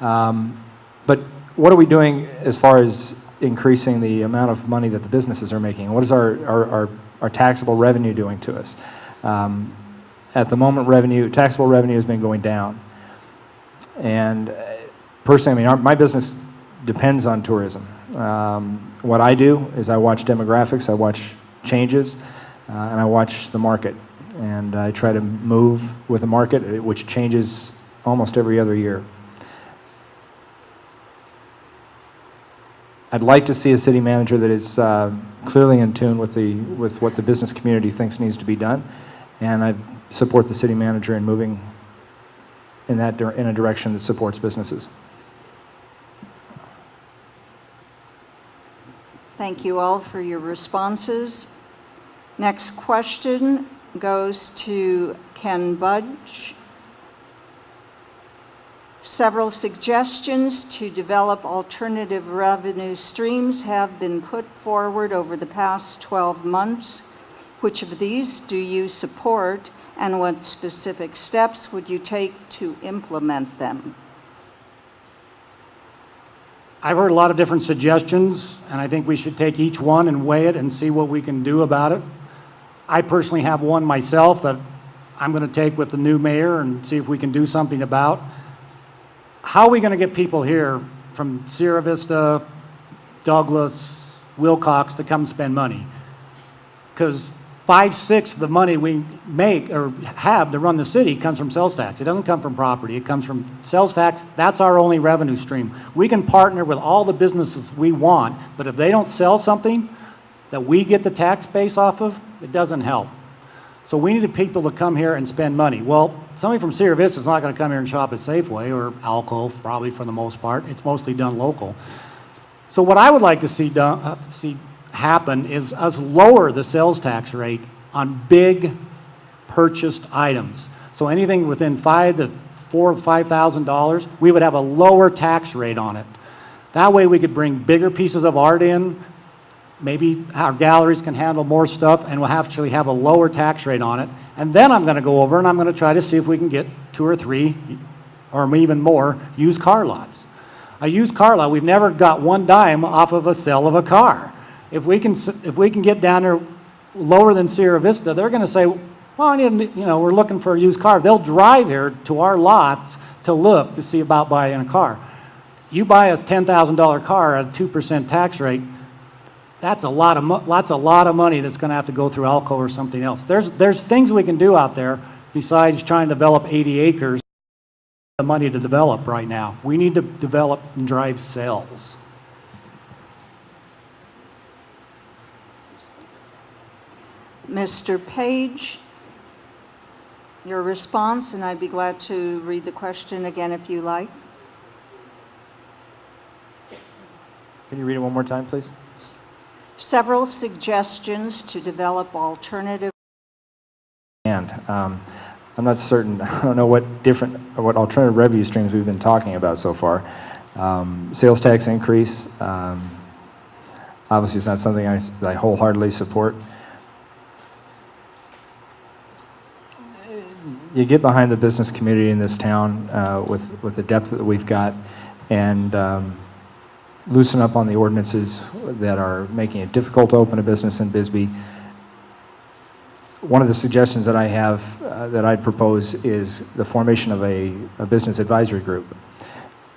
But what are we doing as far as increasing the amount of money that the businesses are making? What is our taxable revenue doing to us? At the moment, taxable revenue has been going down. And personally, I mean, my business depends on tourism. What I do is I watch demographics, I watch changes, and I watch the market. And I try to move with the market, which changes almost every other year. I'd like to see a city manager that is clearly in tune with what the business community thinks needs to be done, and I support the city manager in moving in a direction that supports businesses. Thank you all for your responses. Next question goes to Ken Budge. Several suggestions to develop alternative revenue streams have been put forward over the past 12 months. Which of these do you support, and what specific steps would you take to implement them? I've heard a lot of different suggestions, and I think we should take each one and weigh it and see what we can do about it. I personally have one myself that I'm going to take with the new mayor and see if we can do something about. How are we going to get people here from Sierra Vista, Douglas, Wilcox to come spend money? Because 5/6 of the money we make or have to run the city comes from sales tax. It doesn't come from property. It comes from sales tax. That's our only revenue stream. We can partner with all the businesses we want, but if they don't sell something that we get the tax base off of, it doesn't help. So we need people to come here and spend money. Well, somebody from Sierra Vista is not going to come here and shop at Safeway or Alcove, probably for the most part. It's mostly done local. So what I would like to see happen is us lower the sales tax rate on big purchased items. So anything within $5,000 to $5,000, we would have a lower tax rate on it. That way we could bring bigger pieces of art in. Maybe our galleries can handle more stuff, and we'll actually have a lower tax rate on it. And then I'm going to go over and I'm going to try to see if we can get 2 or 3 or even more used car lots. A used car lot, we've never got one dime off of a sale of a car. If we can get down there lower than Sierra Vista, they're going to say, well, we're looking for a used car. They'll drive here to our lots to look to see about buying a car. You buy a $10,000 car at a 2% tax rate, that's a lot of money that's going to have to go through Alco or something else. There's things we can do out there besides trying to develop 80 acres. The money to develop right now. We need to develop and drive sales. Mr. Page, your response, and I'd be glad to read the question again if you like. Can you read it one more time, please? Several suggestions to develop alternative. And I'm not certain. I don't know what alternative revenue streams we've been talking about so far. Sales tax increase. Obviously, it's not something I wholeheartedly support. You get behind the business community in this town with the depth that we've got, and loosen up on the ordinances that are making it difficult to open a business in Bisbee. One of the suggestions that I have that I'd propose is the formation of a business advisory group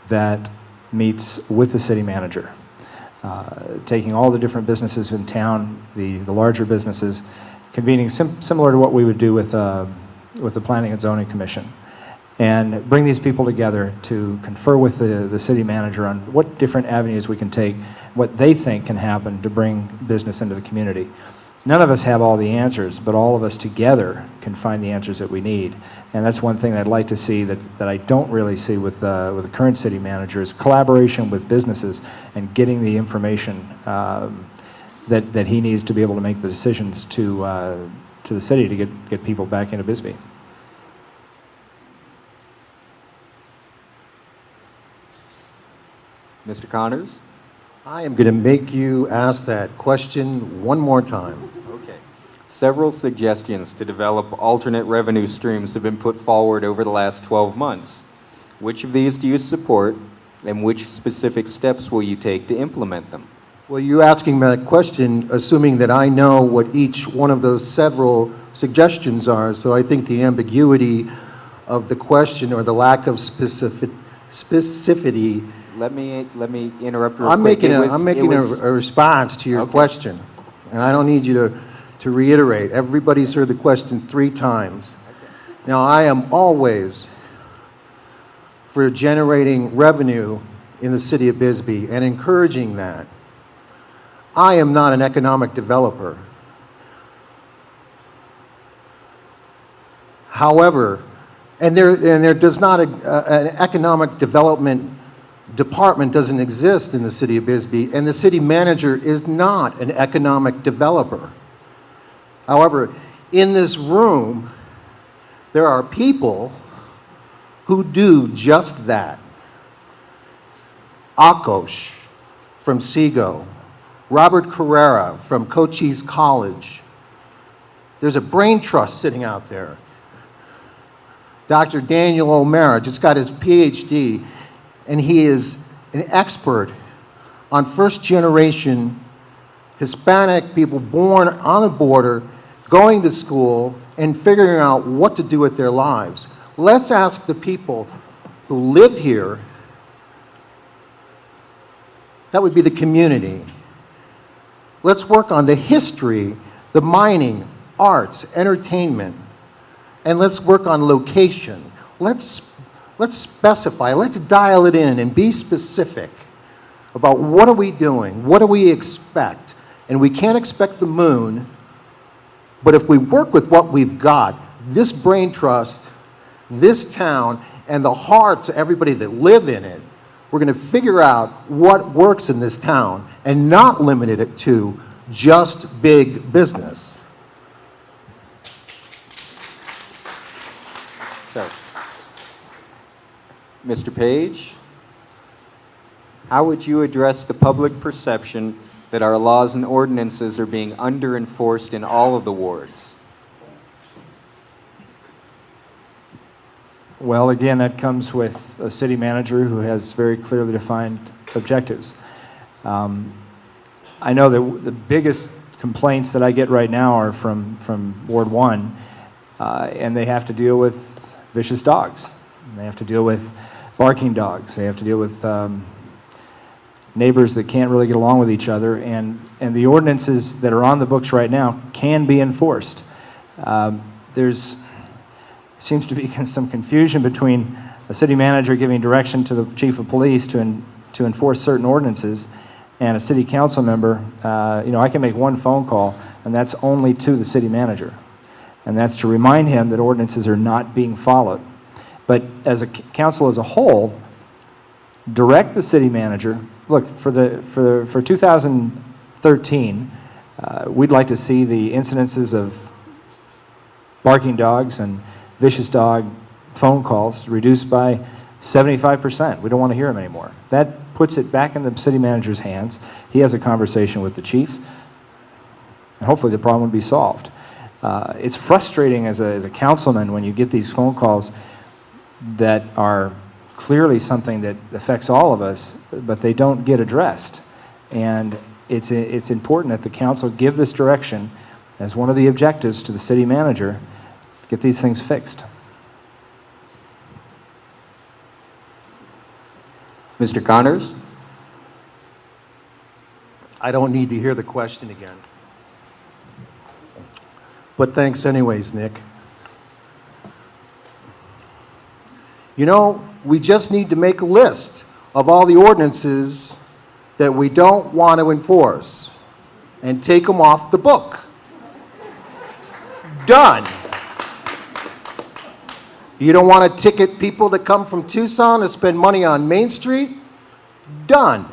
that meets with the city manager, taking all the different businesses in town, the larger businesses, convening similar to what we would do with the Planning and Zoning Commission, and bring these people together to confer with the city manager on what different avenues we can take, what they think can happen to bring business into the community. None of us have all the answers, but all of us together can find the answers that we need. And that's one thing I'd like to see that I don't really see with the current city manager is collaboration with businesses and getting the information that he needs to be able to make the decisions to the city to get people back into Bisbee. Mr. Connors? I am going to make you ask that question one more time. Okay. Several suggestions to develop alternate revenue streams have been put forward over the last 12 months. Which of these do you support, and which specific steps will you take to implement them? Well, you're asking me that question assuming that I know what each one of those several suggestions are, so I think the ambiguity of the question or the lack of specificity. Let me interrupt real I'm quick. making a response to your question, and I don't need you to reiterate. Everybody's heard the question 3 times. Now, I am always for generating revenue in the city of Bisbee and encouraging that. I am not an economic developer. However, and there does not an economic development department doesn't exist in the city of Bisbee, and the city manager is not an economic developer. However, in this room, there are people who do just that. Akos from Seago, Robert Carrera from Cochise College. There's a brain trust sitting out there. Dr. Daniel O'Mara just got his PhD, and he is an expert on first-generation Hispanic people born on the border, going to school, and figuring out what to do with their lives. Let's ask the people who live here, that would be the community. Let's work on the history, the mining, arts, entertainment, and let's work on location. Let's specify, let's dial it in and be specific about what are we doing, what do we expect. And we can't expect the moon, but if we work with what we've got, this brain trust, this town, and the hearts of everybody that live in it, we're going to figure out what works in this town and not limit it to just big business. So, Mr. Page, how would you address the public perception that our laws and ordinances are being under-enforced in all of the wards? Well, again, that comes with a city manager who has very clearly defined objectives. I know that the biggest complaints that I get right now are from Ward 1, and they have to deal with vicious dogs. They have to deal with barking dogs. They have to deal with neighbors that can't really get along with each other, and the ordinances that are on the books right now can be enforced. There's seems to be some confusion between a city manager giving direction to the chief of police to enforce certain ordinances and a city council member. I can make one phone call, and that's only to the city manager, and that's to remind him that ordinances are not being followed. But as a council as a whole, direct the city manager. Look, for 2013, we'd like to see the incidences of barking dogs and vicious dog phone calls reduced by 75%. We don't want to hear them anymore. That puts it back in the city manager's hands. He has a conversation with the chief, and hopefully the problem would be solved. It's frustrating as a councilman when you get these phone calls that are clearly something that affects all of us, but they don't get addressed. And it's important that the council give this direction as one of the objectives to the city manager, get these things fixed. Mr. Connors? I don't need to hear the question again. But thanks anyways, Nick. You know, we just need to make a list of all the ordinances that we don't want to enforce and take them off the book. Done. You don't want to ticket people that come from Tucson to spend money on Main Street? Done.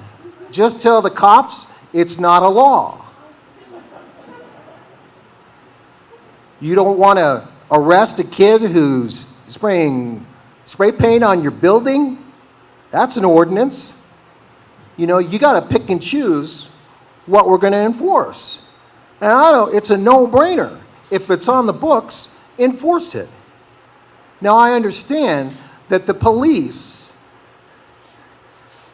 Just tell the cops it's not a law. You don't want to arrest a kid who's spraying spray paint on your building? That's an ordinance. You know, you got to pick and choose what we're going to enforce. And I don't, it's a no-brainer. If it's on the books, enforce it. Now, I understand that the police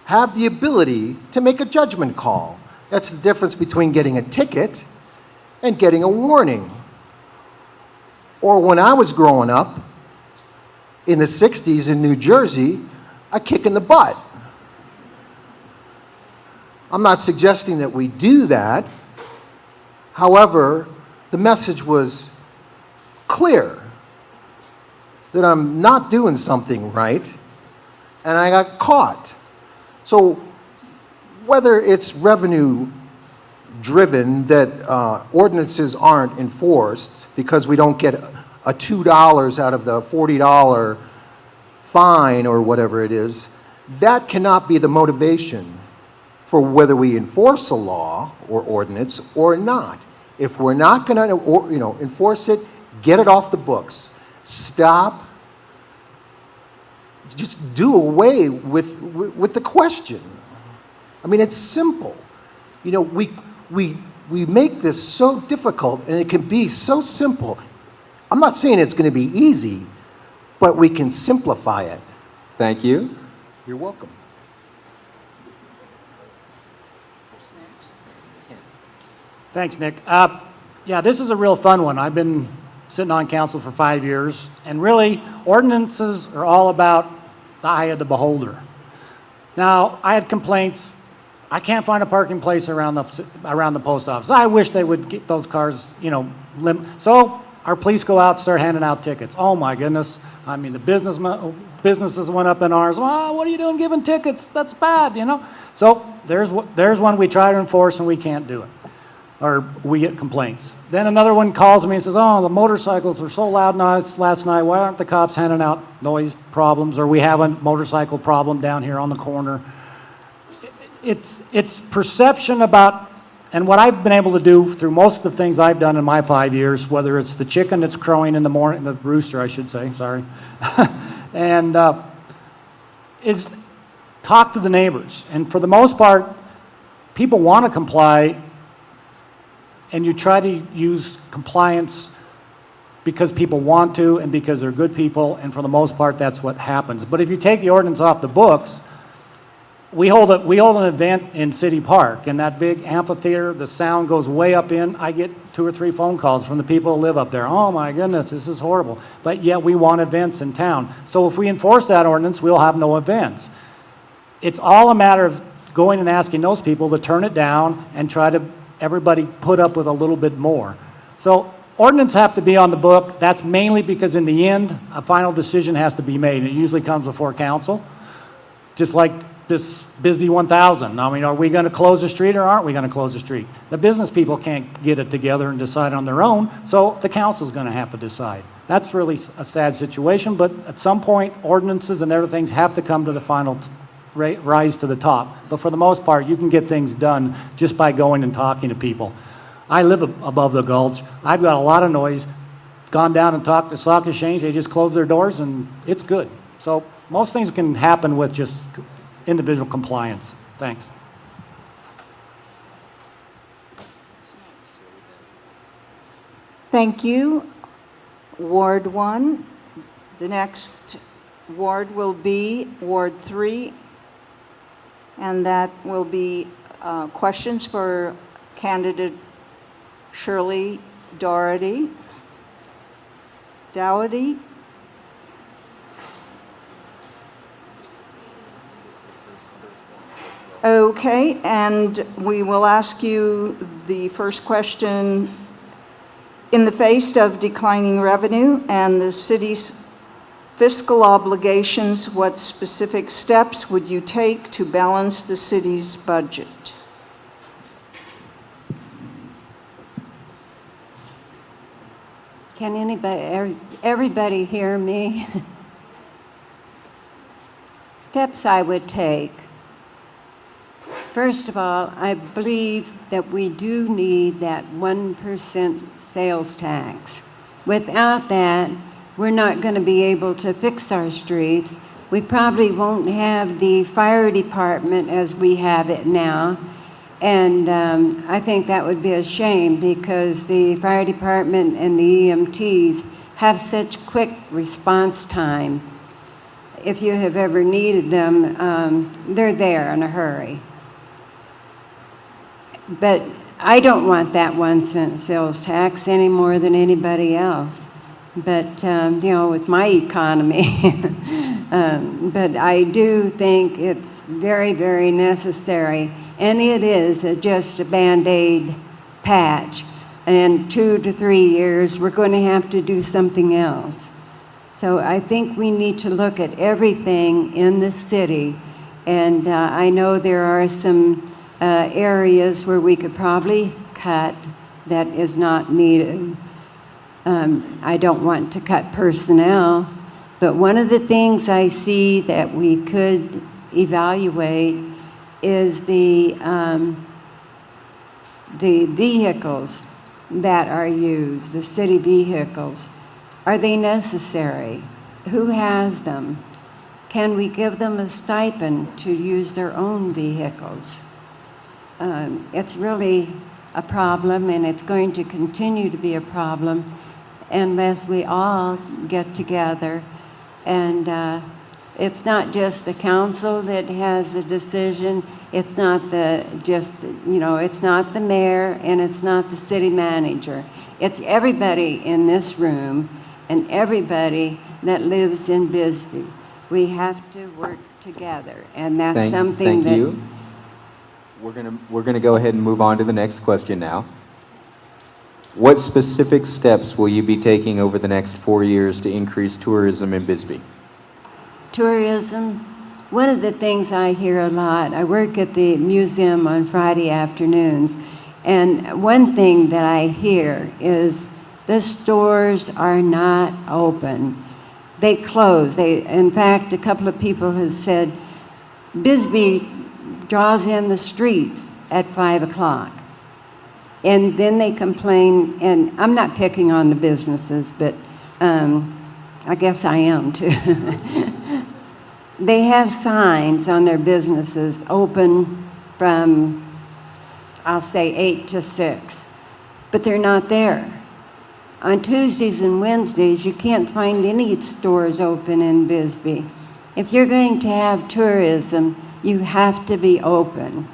have the ability to make a judgment call. That's the difference between getting a ticket and getting a warning. Or when I was growing up, in the 60s in New Jersey, a kick in the butt. I'm not suggesting that we do that. However, the message was clear that I'm not doing something right, and I got caught. So whether it's revenue driven that ordinances aren't enforced because we don't get a $2 out of the $40 fine or whatever it is, that cannot be the motivation for whether we enforce a law or ordinance or not. If we're not going to enforce it, get it off the books. Stop. Just do away with the question. I mean, it's simple. You know, we make this so difficult, and it can be so simple. I'm not saying it's going to be easy, but we can simplify it. Thank you. You're welcome. Thanks, Nick. Yeah, this is a real fun one. I've been sitting on council for 5 years, and really, ordinances are all about the eye of the beholder. Now, I had complaints. I can't find a parking place around the post office. I wish they would get those cars, So our police go out, start handing out tickets. Oh my goodness! I mean, the businesses went up in arms. Well, what are you doing giving tickets? That's bad, So there's one we try to enforce and we can't do it, or we get complaints. Then another one calls me and says, "Oh, the motorcycles were so loud last night. Why aren't the cops handing out noise problems? Or we have a motorcycle problem down here on the corner." It's perception about, and what I've been able to do through most of the things I've done in my 5 years, whether it's the chicken that's crowing in the morning, the rooster, I should say, sorry, and is talk to the neighbors. And for the most part, people want to comply, and you try to use compliance because people want to and because they're good people, and for the most part, that's what happens. But if you take the ordinance off the books, we hold an event in City Park, and that big amphitheater, the sound goes way up in. I get 2 or 3 phone calls from the people who live up there. Oh my goodness, this is horrible. But yet we want events in town. So if we enforce that ordinance, we'll have no events. It's all a matter of going and asking those people to turn it down and try to everybody put up with a little bit more. So ordinance have to be on the book. That's mainly because in the end, a final decision has to be made. It usually comes before council, just like this Bisbee 1000. I mean, are we going to close the street or aren't we going to close the street? The business people can't get it together and decide on their own, so the council's going to have to decide. That's really a sad situation, but at some point, ordinances and other things have to come to the final rise to the top. But for the most part, you can get things done just by going and talking to people. I live above the gulch. I've got a lot of noise. Gone down and talked to Stock Exchange. They just closed their doors, and it's good. So most things can happen with just individual compliance. Thanks. Thank you. Ward 1. The next ward will be Ward 3, and that will be questions for candidate Shirley Dougherty. Okay, and we will ask you the first question. In the face of declining revenue and the city's fiscal obligations, what specific steps would you take to balance the city's budget? Can everybody hear me? Steps I would take. First of all, I believe that we do need that 1% sales tax. Without that, we're not going to be able to fix our streets. We probably won't have the fire department as we have it now. And I think that would be a shame because the fire department and the EMTs have such quick response time. If you have ever needed them, they're there in a hurry. But I don't want that 1 cent sales tax any more than anybody else. But, you know, with my economy, but I do think it's very, very necessary. And it is just a Band-Aid patch. And 2 to 3 years, we're going to have to do something else. So I think we need to look at everything in the city. And I know there are some areas where we could probably cut that is not needed. I don't want to cut personnel, but one of the things I see that we could evaluate is the vehicles that are used, the city vehicles. Are they necessary? Who has them? Can we give them a stipend to use their own vehicles? It's really a problem, and it's going to continue to be a problem unless we all get together. And it's not just the council that has a decision. It's not it's not the mayor and it's not the city manager. It's everybody in this room and everybody that lives in Bisbee. We have to work together, and that's something Thank you. We're gonna go ahead and move on to the next question now. What specific steps will you be taking over the next 4 years to increase tourism in Bisbee? Tourism, one of the things I hear a lot, I work at the museum on Friday afternoons, and one thing that I hear is the stores are not open. They close. In fact, a couple of people have said, Bisbee draws in the streets at 5 o'clock. And then they complain, and I'm not picking on the businesses, but I guess I am too. They have signs on their businesses open from, I'll say 8 to 6, but they're not there. On Tuesdays and Wednesdays, you can't find any stores open in Bisbee. If you're going to have tourism, you have to be open.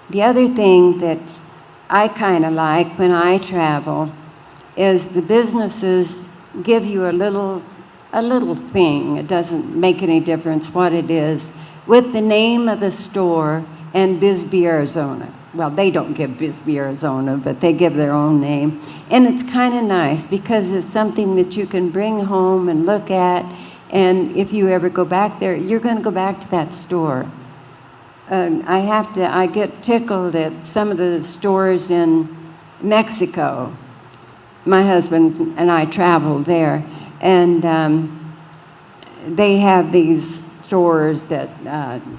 The other thing that I kind of like when I travel is the businesses give you a little thing. It doesn't make any difference what it is, with the name of the store and Bisbee, Arizona. Well, they don't give Bisbee, Arizona, but they give their own name. And it's kind of nice because it's something that you can bring home and look at. And if you ever go back there, you're going to go back to that store. I get tickled at some of the stores in Mexico. My husband and I traveled there, and they have these stores that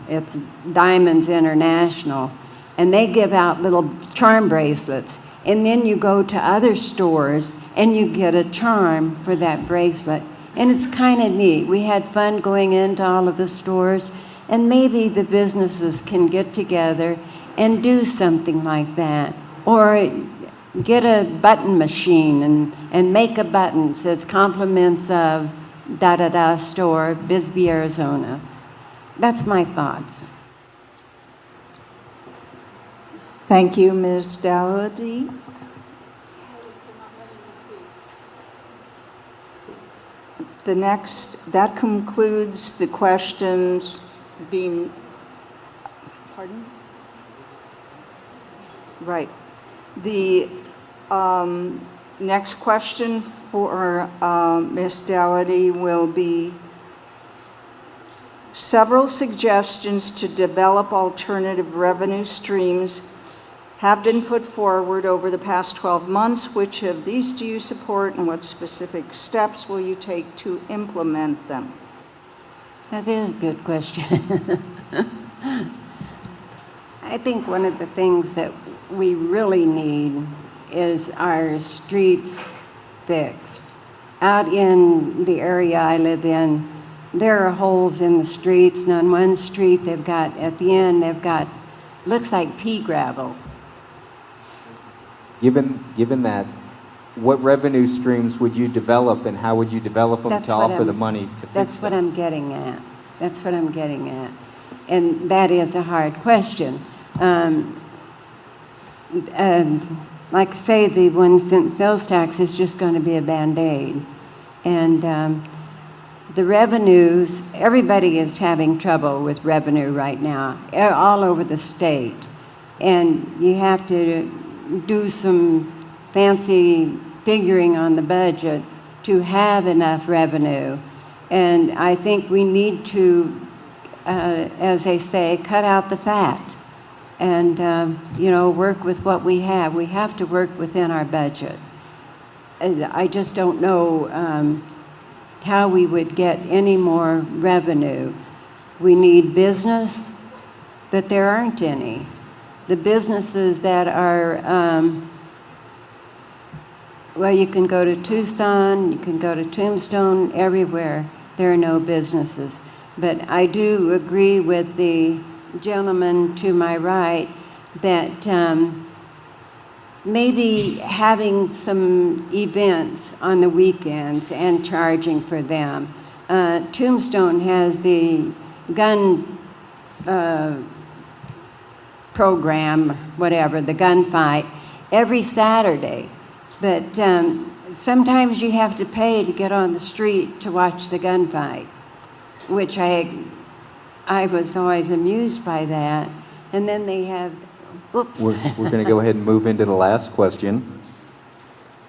it's Diamonds International, and they give out little charm bracelets. And then you go to other stores and you get a charm for that bracelet. And it's kind of neat. We had fun going into all of the stores. And maybe the businesses can get together and do something like that. Or get a button machine and make a button that says compliments of da-da-da store, Bisbee, Arizona. That's my thoughts. Thank you, Ms. Dowdy. That concludes the questions being, Pardon? Right. The next question for Ms. Dougherty will be, several suggestions to develop alternative revenue streams have been put forward over the past 12 months. Which of these do you support, and what specific steps will you take to implement them? That is a good question. I think one of the things that we really need is our streets fixed. Out in the area I live in, there are holes in the streets, and on one street they've got, at the end, they've got, looks like pea gravel. Given that, what revenue streams would you develop, and how would you develop them That's to what offer the money to fix That's what them? I'm getting at. That's what I'm getting at. And that is a hard question. And like I say, the 1 cent sales tax is just going to be a Band-Aid. And the revenues, everybody is having trouble with revenue right now, all over the state. And you have to do some fancy figuring on the budget to have enough revenue. And I think we need to, as they say, cut out the fat and, work with what we have. We have to work within our budget. I just don't know how we would get any more revenue. We need business, but there aren't any. The businesses that are, well, you can go to Tucson, you can go to Tombstone, everywhere. There are no businesses. But I do agree with the gentleman to my right that maybe having some events on the weekends and charging for them. Tombstone has the gun program, whatever, the gunfight, every Saturday. But sometimes you have to pay to get on the street to watch the gunfight, which I was always amused by that. And then they have, oops. We're going to go ahead and move into the last question.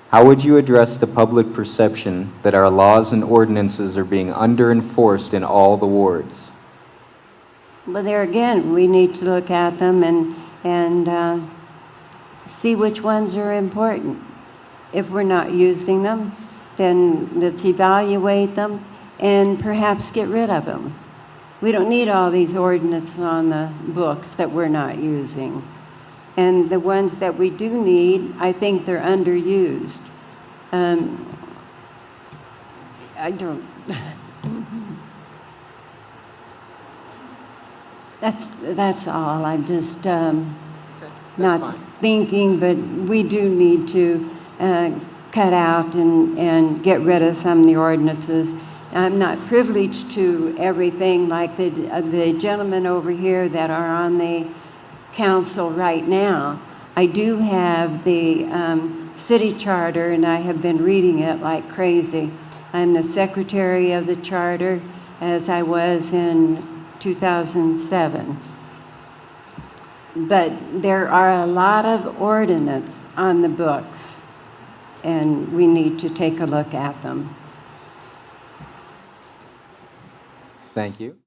How would you address the public perception that our laws and ordinances are being under-enforced in all the wards? Well, there again, we need to look at them and see which ones are important. If we're not using them, then let's evaluate them and perhaps get rid of them. We don't need all these ordinances on the books that we're not using. And the ones that we do need, I think they're underused. I don't... That's all. I'm just not thinking, but we do need to cut out and get rid of some of the ordinances. I'm not privileged to everything like the gentlemen over here that are on the council right now. I do have the city charter, and I have been reading it like crazy. I'm the secretary of the charter, as I was in 2007. But there are a lot of ordinances on the books, and we need to take a look at them. Thank you.